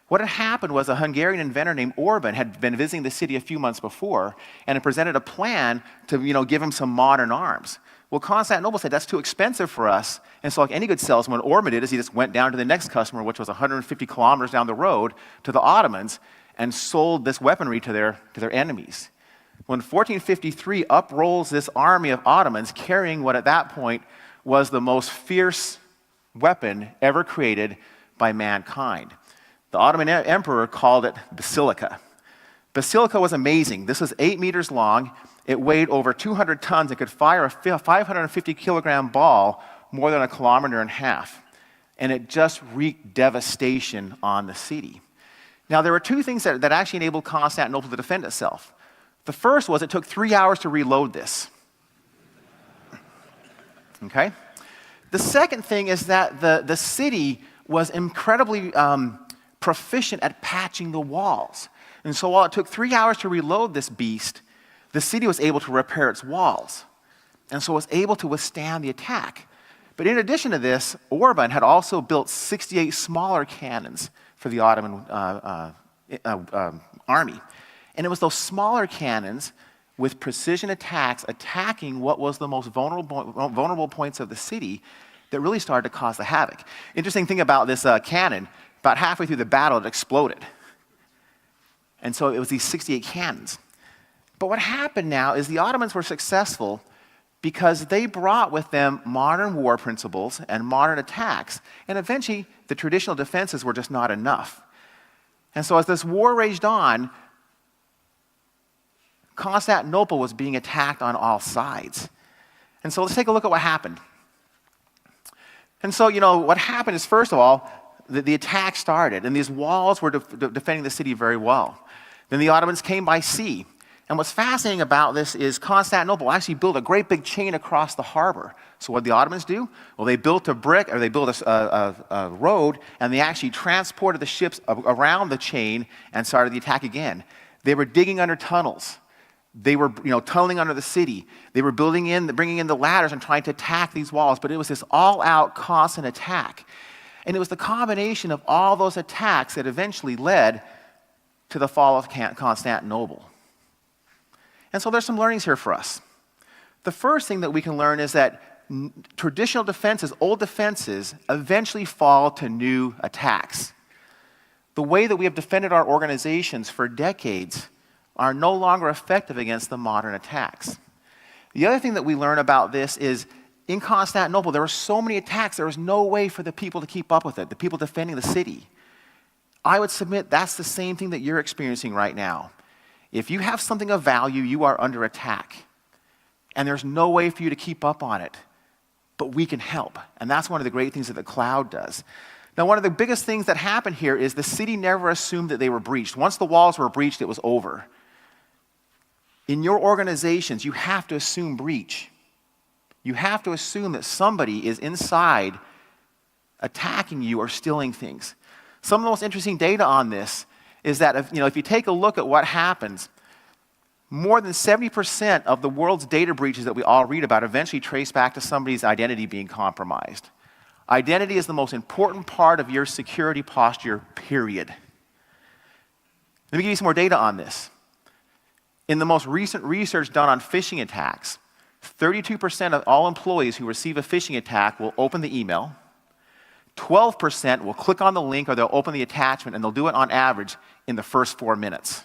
What had happened was a Hungarian inventor named Orban had been visiting the city a few months before and had presented a plan to, you know, give him some modern arms. Well, Constantinople said, that's too expensive for us. And so like any good salesman, what Orban did is he just went down to the next customer, which was 150 kilometers down the road, to the Ottomans, and sold this weaponry to their enemies. When 1453, up rolls this army of Ottomans carrying what at that point was the most fierce weapon ever created by mankind. The Ottoman emperor called it Basilica. Basilica was amazing. This was 8 meters long. It weighed over 200 tons. It could fire a 550 kilogram ball more than 1.5 kilometers. And it just wreaked devastation on the city. Now, there were 2 things that actually enabled Constantinople to defend itself. The first was it took 3 hours to reload this. Okay? The second thing is that the city was incredibly proficient at patching the walls. And so while it took 3 hours to reload this beast, the city was able to repair its walls. And so it was able to withstand the attack. But in addition to this, Orban had also built 68 smaller cannons for the Ottoman army. And it was those smaller cannons with precision attacks attacking what was the most vulnerable points of the city that really started to cause the havoc. Interesting thing about this cannon, about halfway through the battle, it exploded. And so it was these 68 cannons. But what happened now is the Ottomans were successful because they brought with them modern war principles and modern attacks. And eventually, the traditional defenses were just not enough. And so as this war raged on, Constantinople was being attacked on all sides. And so let's take a look at what happened. And so, you know, what happened is, first of all, the attack started, and these walls were defending the city very well. Then the Ottomans came by sea. And what's fascinating about this is Constantinople actually built a great big chain across the harbor. So what did the Ottomans do? Well, they built a road, and they actually transported the ships around the chain and started the attack again. They were digging under tunnels. They were, you know, tunneling under the city. They were bringing in the ladders and trying to attack these walls. But it was this all-out, constant attack. And it was the combination of all those attacks that eventually led to the fall of Constantinople. And so there's some learnings here for us. The first thing that we can learn is that traditional defenses, old defenses, eventually fall to new attacks. The way that we have defended our organizations for decades are no longer effective against the modern attacks. The other thing that we learn about this is in Constantinople, there were so many attacks, there was no way for the people to keep up with it, the people defending the city. I would submit that's the same thing that you're experiencing right now. If you have something of value, you are under attack. And there's no way for you to keep up on it. But we can help. And that's one of the great things that the cloud does. Now, one of the biggest things that happened here is the city never assumed that they were breached. Once the walls were breached, it was over. In your organizations, you have to assume breach. You have to assume that somebody is inside attacking you or stealing things. Some of the most interesting data on this is that if you take a look at what happens, more than 70% of the world's data breaches that we all read about eventually trace back to somebody's identity being compromised. Identity is the most important part of your security posture, period. Let me give you some more data on this. In the most recent research done on phishing attacks, 32% of all employees who receive a phishing attack will open the email. 12% will click on the link or they'll open the attachment, and they'll do it on average in the first 4 minutes.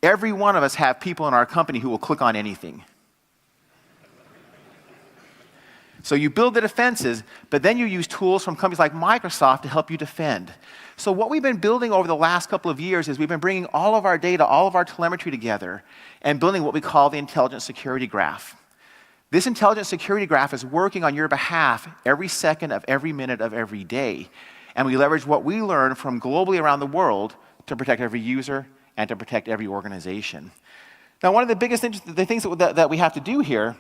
Every one of us have people in our company who will click on anything. So you build the defenses, but then you use tools from companies like Microsoft to help you defend. So what we've been building over the last couple of years is we've been bringing all of our data, all of our telemetry together, and building what we call the Intelligent Security Graph. This Intelligent Security Graph is working on your behalf every second of every minute of every day. And we leverage what we learn from globally around the world to protect every user and to protect every organization. Now, one of the biggest things that we have to do here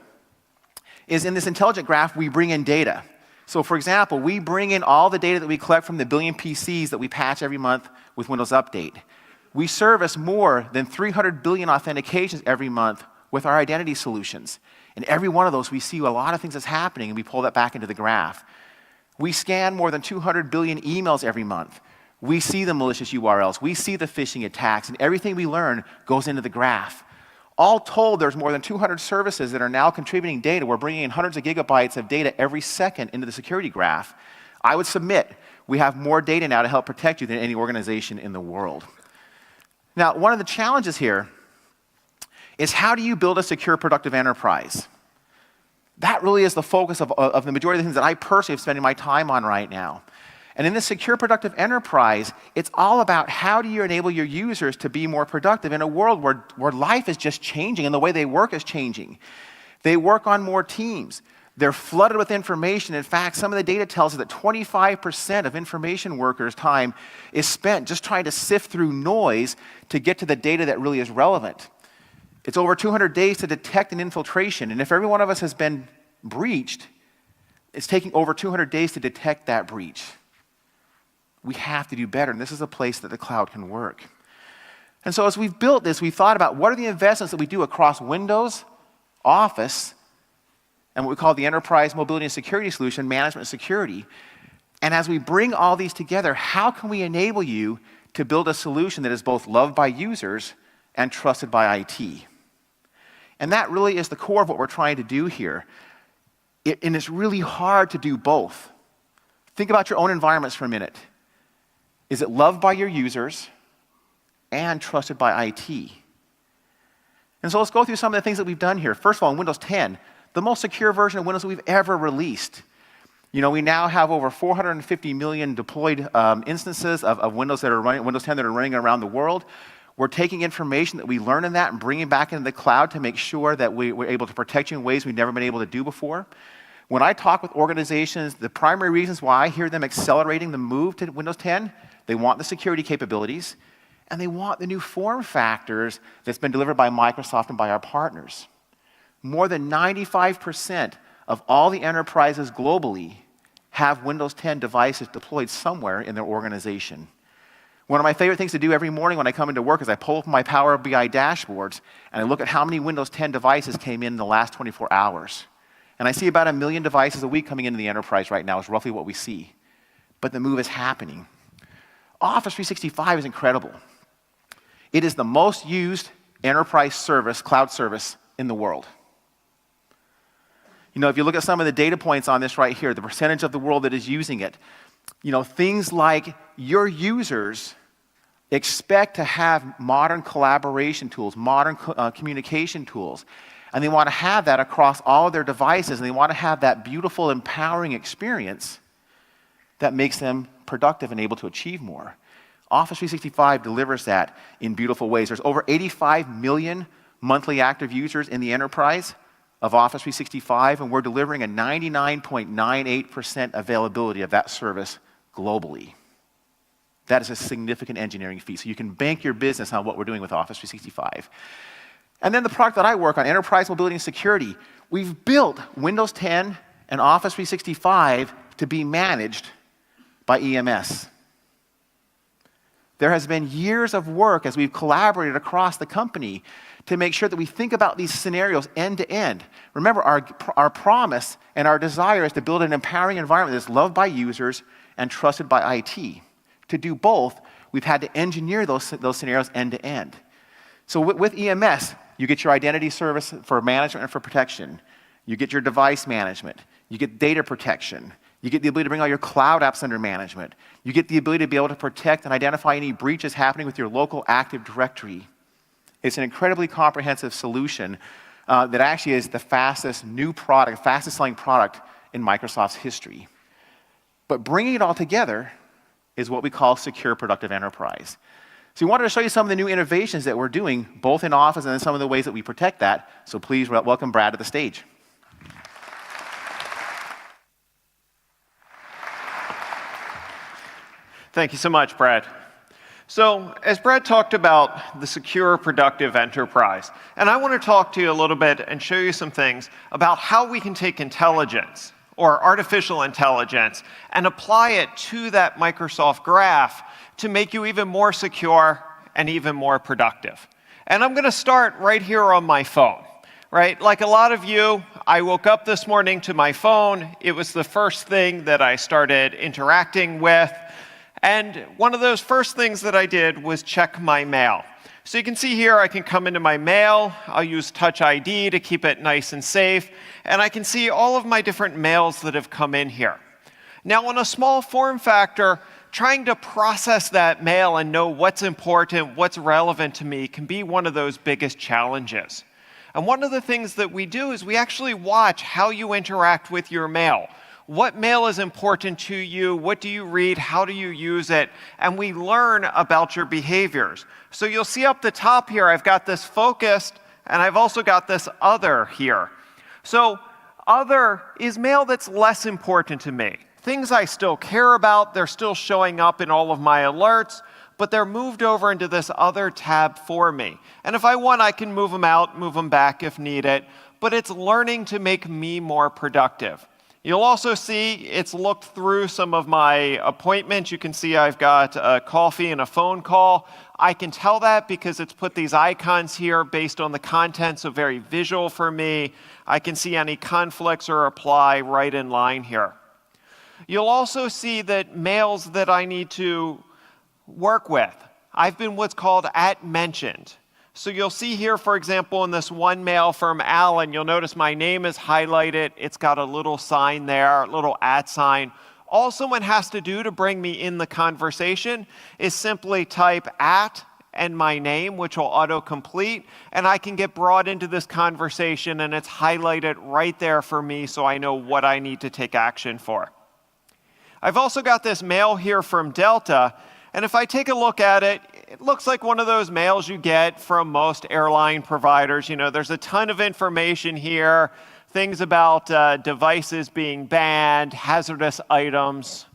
is in this intelligent graph, we bring in data. So for example, we bring in all the data that we collect from the billion PCs that we patch every month with Windows Update. We service more than 300 billion authentications every month with our identity solutions. And every one of those, we see a lot of things that's happening, and we pull that back into the graph. We scan more than 200 billion emails every month. We see the malicious URLs. We see the phishing attacks, and everything we learn goes into the graph. All told, there's more than 200 services that are now contributing data. We're bringing in hundreds of gigabytes of data every second into the security graph. I would submit we have more data now to help protect you than any organization in the world. Now, one of the challenges here is how do you build a secure, productive enterprise? That really is the focus of the majority of the things that I personally am spending my time on right now. And in this secure, productive enterprise, it's all about how do you enable your users to be more productive in a world where life is just changing and the way they work is changing. They work on more teams. They're flooded with information. In fact, some of the data tells us that 25% of information workers' time is spent just trying to sift through noise to get to the data that really is relevant. It's over 200 days to detect an infiltration. And if every one of us has been breached, it's taking over 200 days to detect that breach. We have to do better, and this is a place that the cloud can work. And so as we've built this, we've thought about what are the investments that we do across Windows, Office, and what we call the Enterprise Mobility and Security Solution, Management and Security. And as we bring all these together, how can we enable you to build a solution that is both loved by users and trusted by IT? And that really is the core of what we're trying to do here. And it's really hard to do both. Think about your own environments for a minute. Is it loved by your users and trusted by IT? And so let's go through some of the things that we've done here. First of all, in Windows 10, the most secure version of Windows that we've ever released. We now have over 450 million deployed instances of Windows that are running, Windows 10 that are running around the world. We're taking information that we learn in that and bringing it back into the cloud to make sure that we're able to protect you in ways we've never been able to do before. When I talk with organizations, the primary reasons why I hear them accelerating the move to Windows 10, they want the security capabilities, and they want the new form factors that's been delivered by Microsoft and by our partners. More than 95% of all the enterprises globally have Windows 10 devices deployed somewhere in their organization. One of my favorite things to do every morning when I come into work is I pull up my Power BI dashboards and I look at how many Windows 10 devices came in the last 24 hours. And I see about 1 million devices a week coming into the enterprise right now is roughly what we see. But the move is happening. Office 365 is incredible. It is the most used enterprise service, cloud service in the world. If you look at some of the data points on this right here, the percentage of the world that is using it, things like your users expect to have modern collaboration tools, modern communication tools, and they want to have that across all of their devices, and they want to have that beautiful, empowering experience that makes them productive and able to achieve more. Office 365 delivers that in beautiful ways. There's over 85 million monthly active users in the enterprise of Office 365, and we're delivering a 99.98% availability of that service globally. That is a significant engineering feat. So you can bank your business on what we're doing with Office 365. And then the product that I work on, Enterprise Mobility and Security, we've built Windows 10 and Office 365 to be managed by EMS. There has been years of work as we've collaborated across the company to make sure that we think about these scenarios end to end. Remember, our promise and our desire is to build an empowering environment that's loved by users and trusted by IT. To do both, we've had to engineer those scenarios end to end. So with EMS, you get your identity service for management and for protection. You get your device management. You get data protection. You get the ability to bring all your cloud apps under management. You get the ability to be able to protect and identify any breaches happening with your local Active Directory. It's an incredibly comprehensive solution that actually is the fastest selling product in Microsoft's history. But bringing it all together is what we call Secure Productive Enterprise. So we wanted to show you some of the new innovations that we're doing, both in Office and in some of the ways that we protect that. So please welcome Brad to the stage. Thank you so much, Brad. So, as Brad talked about the secure, productive enterprise, and I want to talk to you a little bit and show you some things about how we can take intelligence, or artificial intelligence, and apply it to that Microsoft graph to make you even more secure and even more productive. And I'm going to start right here on my phone. Right? Like a lot of you, I woke up this morning to my phone. It was the first thing that I started interacting with. And one of those first things that I did was check my mail. So you can see here, I can come into my mail. I'll use Touch ID to keep it nice and safe. And I can see all of my different mails that have come in here. Now, on a small form factor, trying to process that mail and know what's important, what's relevant to me can be one of those biggest challenges. And one of the things that we do is we actually watch how you interact with your mail. What mail is important to you? What do you read? How do you use it? And we learn about your behaviors. So you'll see up the top here, I've got this focused, and I've also got this other here. So other is mail that's less important to me. Things I still care about, they're still showing up in all of my alerts, but they're moved over into this other tab for me. And if I want, I can move them out, move them back if needed, but it's learning to make me more productive. You'll also see it's looked through some of my appointments. You can see I've got a coffee and a phone call. I can tell that because it's put these icons here based on the content, so very visual for me. I can see any conflicts or apply right in line here. You'll also see that mails that I need to work with, I've been what's called @mentioned. So you'll see here, for example, in this one mail from Alan, you'll notice my name is highlighted. It's got a little sign there, a little @ sign. All someone has to do to bring me in the conversation is simply type @ and my name, which will auto-complete, and I can get brought into this conversation, and it's highlighted right there for me so I know what I need to take action for. I've also got this mail here from Delta, and if I take a look at it, it looks like one of those mails you get from most airline providers. You know, there's a ton of information here, things about devices being banned, hazardous items.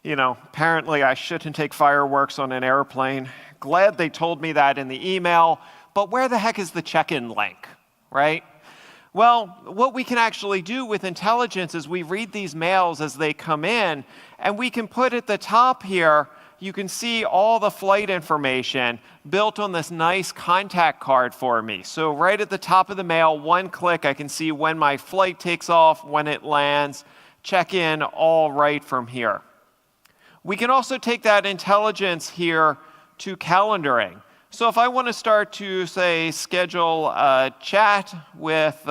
You know, apparently I shouldn't take fireworks on an airplane. Glad they told me that in the email, but where the heck is the check-in link, right? Well, what we can actually do with intelligence is we read these mails as they come in, and we can put at the top here, you can see all the flight information built on this nice contact card for me. So right at the top of the mail, one click, I can see when my flight takes off, when it lands, check in all right from here. We can also take that intelligence here to calendaring. So if I want to start to, say, schedule a chat with,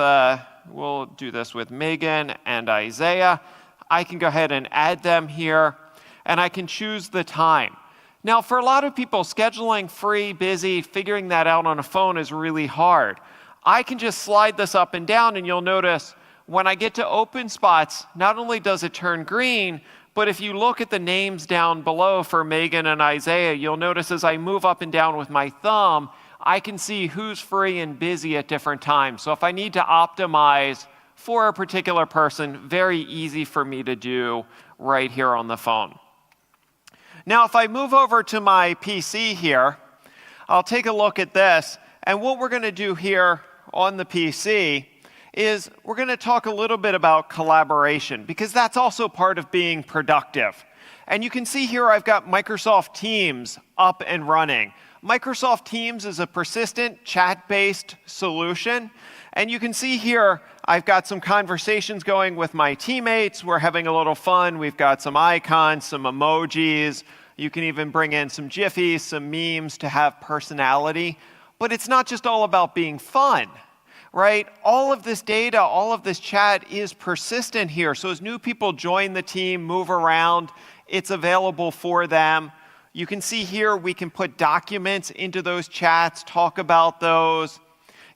we'll do this with Megan and Isaiah, I can go ahead and add them here, and I can choose the time. Now, for a lot of people, scheduling free, busy, figuring that out on a phone is really hard. I can just slide this up and down, and you'll notice when I get to open spots, not only does it turn green, But if you look at the names down below for Megan and Isaiah, you'll notice as I move up and down with my thumb, I can see who's free and busy at different times. So if I need to optimize for a particular person, very easy for me to do right here on the phone. Now, if I move over to my PC here, I'll take a look at this. And what we're going to do here on the PC is we're going to talk a little bit about collaboration, because that's also part of being productive. And you can see here I've got Microsoft Teams up and running. Microsoft Teams is a persistent chat-based solution. And you can see here I've got some conversations going with my teammates. We're having a little fun. We've got some icons, some emojis. You can even bring in some GIFs, some memes to have personality. But it's not just all about being fun, right? All of this data, all of this chat is persistent here. So as new people join the team, move around, it's available for them. You can see here we can put documents into those chats, talk about those.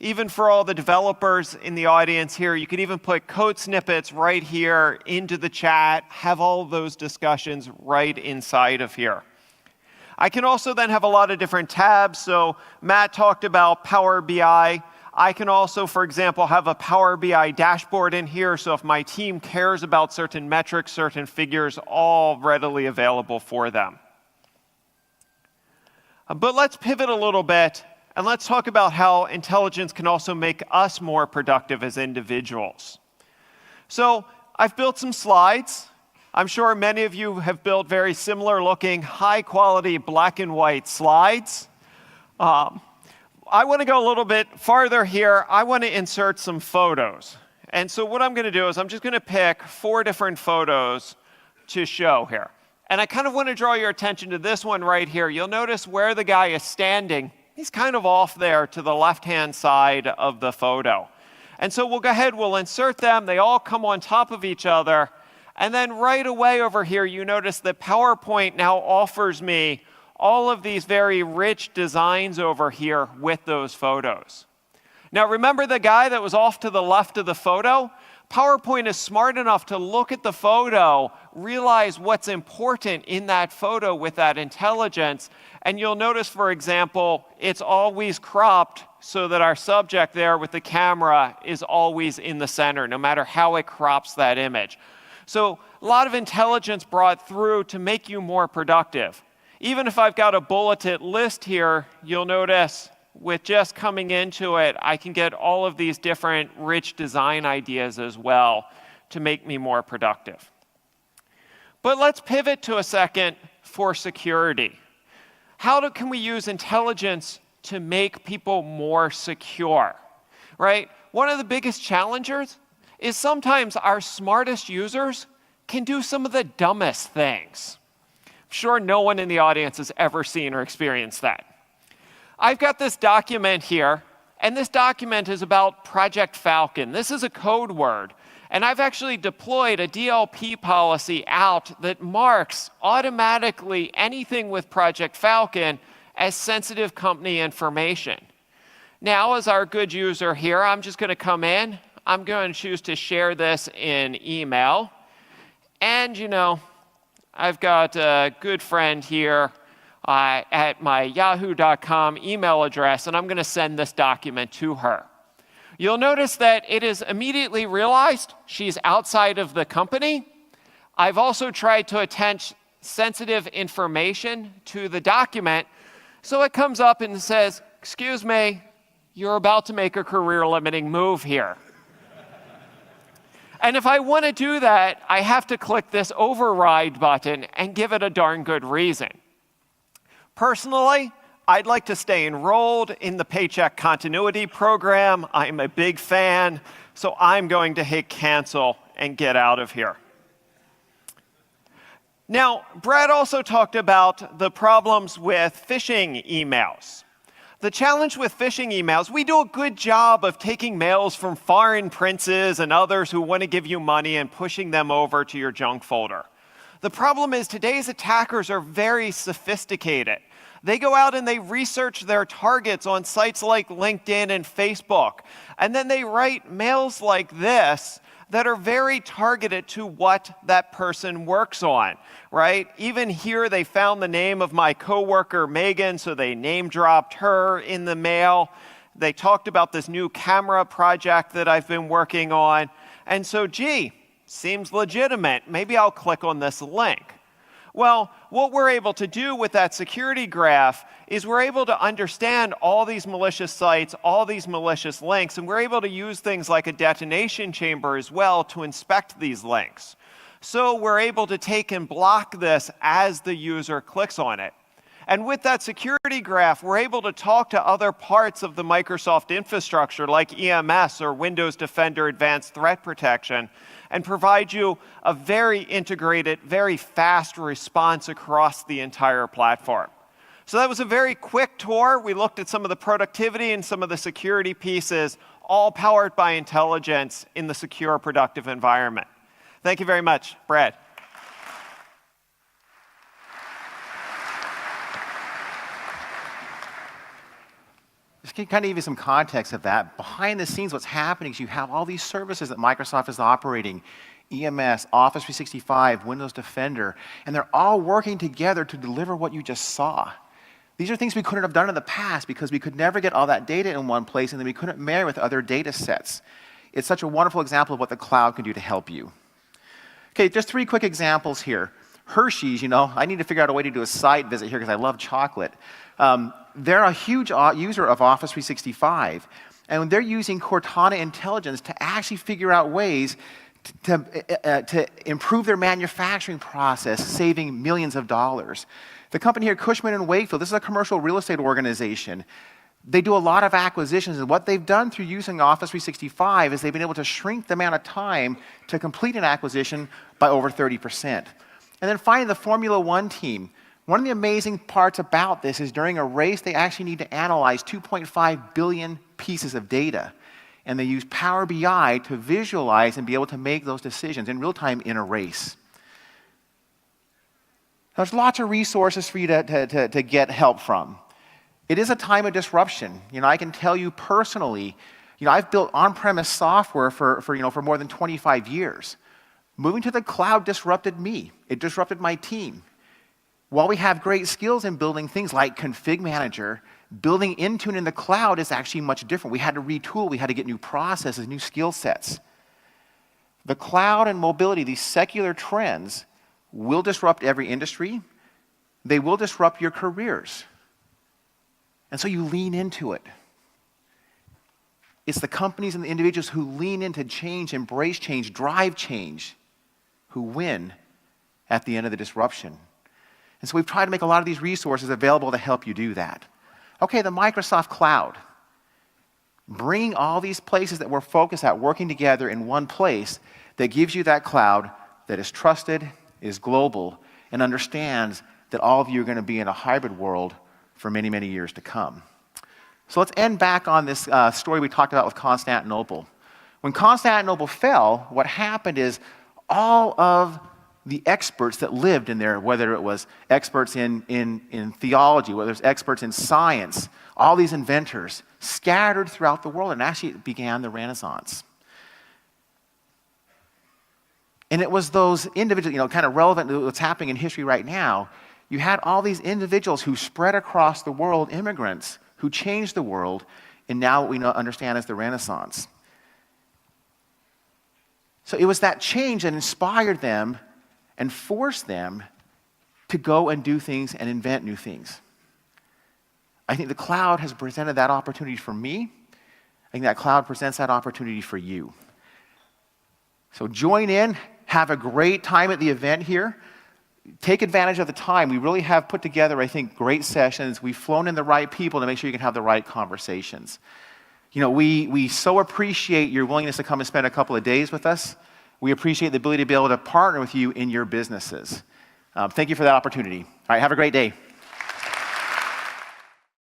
Even for all the developers in the audience here, you can even put code snippets right here into the chat, have all of those discussions right inside of here. I can also then have a lot of different tabs. So Matt talked about Power BI. I can also, for example, have a Power BI dashboard in here. So if my team cares about certain metrics, certain figures, all readily available for them. But let's pivot a little bit, and let's talk about how intelligence can also make us more productive as individuals. So I've built some slides. I'm sure many of you have built very similar looking, high quality black and white slides. I want to go a little bit farther here. I want to insert some photos. And so what I'm going to do is I'm just going to pick 4 different photos to show here. And I kind of want to draw your attention to this one right here. You'll notice where the guy is standing. He's kind of off there to the left-hand side of the photo. And so we'll go ahead, we'll insert them. They all come on top of each other. And then right away over here, you notice that PowerPoint now offers me all of these very rich designs over here with those photos. Now remember the guy that was off to the left of the photo? PowerPoint is smart enough to look at the photo, realize what's important in that photo with that intelligence, and you'll notice, for example, it's always cropped so that our subject there with the camera is always in the center, no matter how it crops that image. So a lot of intelligence brought through to make you more productive. Even if I've got a bulleted list here, you'll notice with just coming into it, I can get all of these different rich design ideas as well to make me more productive. But let's pivot to a second for security. How can we use intelligence to make people more secure, right? One of the biggest challengers is sometimes our smartest users can do some of the dumbest things. I'm sure no one in the audience has ever seen or experienced that. I've got this document here, and this document is about Project Falcon. This is a code word, and I've actually deployed a DLP policy out that marks automatically anything with Project Falcon as sensitive company information. Now, as our good user here, I'm just going to come in. I'm going to choose to share this in email. And, you know, I've got a good friend here at my yahoo.com email address, and I'm going to send this document to her. You'll notice that it is immediately realized she's outside of the company. I've also tried to attach sensitive information to the document, so it comes up and says, "Excuse me, you're about to make a career-limiting move here." And if I want to do that, I have to click this override button and give it a darn good reason. Personally, I'd like to stay enrolled in the Paycheck Continuity Program. I'm a big fan, so I'm going to hit cancel and get out of here. Now, Brad also talked about the problems with phishing emails. The challenge with phishing emails, we do a good job of taking mails from foreign princes and others who want to give you money and pushing them over to your junk folder. The problem is today's attackers are very sophisticated. They go out and they research their targets on sites like LinkedIn and Facebook. And then they write mails like this that are very targeted to what that person works on, right? Even here, they found the name of my coworker, Megan, so they name dropped her in the mail. They talked about this new camera project that I've been working on. And so, gee, seems legitimate. Maybe I'll click on this link. Well, what we're able to do with that security graph is we're able to understand all these malicious sites, all these malicious links, and we're able to use things like a detonation chamber as well to inspect these links. So we're able to take and block this as the user clicks on it. And with that security graph, we're able to talk to other parts of the Microsoft infrastructure like EMS or Windows Defender Advanced Threat Protection and provide you a very integrated, very fast response across the entire platform. So that was a very quick tour. We looked at some of the productivity and some of the security pieces, all powered by intelligence in the secure, productive environment. Thank you very much. Brad. Just to kind of give you some context of that, behind the scenes what's happening is you have all these services that Microsoft is operating, EMS, Office 365, Windows Defender, and they're all working together to deliver what you just saw. These are things we couldn't have done in the past because we could never get all that data in one place and then we couldn't marry with other data sets. It's such a wonderful example of what the cloud can do to help you. Okay, just 3 quick examples here. Hershey's, I need to figure out a way to do a site visit here because I love chocolate. They're a huge user of Office 365, and they're using Cortana Intelligence to actually figure out ways to improve their manufacturing process, saving millions of dollars. The company here, Cushman & Wakefield, this is a commercial real estate organization. They do a lot of acquisitions, and what they've done through using Office 365 is they've been able to shrink the amount of time to complete an acquisition by over 30%. And then finally, the Formula One team. One of the amazing parts about this is during a race, they actually need to analyze 2.5 billion pieces of data. And they use Power BI to visualize and be able to make those decisions in real time in a race. There's lots of resources for you to get help from. It is a time of disruption. I can tell you personally, I've built on-premise software for more than 25 years. Moving to the cloud disrupted me. It disrupted my team. While we have great skills in building things like Config Manager, building Intune in the cloud is actually much different. We had to retool, we had to get new processes, new skill sets. The cloud and mobility, these secular trends, will disrupt every industry. They will disrupt your careers. And so you lean into it. It's the companies and the individuals who lean into change, embrace change, drive change, who win at the end of the disruption. And so we've tried to make a lot of these resources available to help you do that. Okay, the Microsoft Cloud. Bringing all these places that we're focused at working together in one place that gives you that cloud that is trusted, is global, and understands that all of you are going to be in a hybrid world for many, many years to come. So let's end back on this story we talked about with Constantinople. When Constantinople fell, what happened is all of the experts that lived in there, whether it was experts in theology, whether it's experts in science, all these inventors scattered throughout the world, and actually it began the Renaissance. And it was those individuals, kind of relevant to what's happening in history right now. You had all these individuals who spread across the world, immigrants, who changed the world, and now what we understand as the Renaissance. So it was that change that inspired them and force them to go and do things and invent new things. I think the cloud has presented that opportunity for me. I think that cloud presents that opportunity for you. So join in, have a great time at the event here. Take advantage of the time. We really have put together, I think, great sessions. We've flown in the right people to make sure you can have the right conversations. We so appreciate your willingness to come and spend a couple of days with us. We appreciate the ability to be able to partner with you in your businesses. Thank you for that opportunity. All right, have a great day.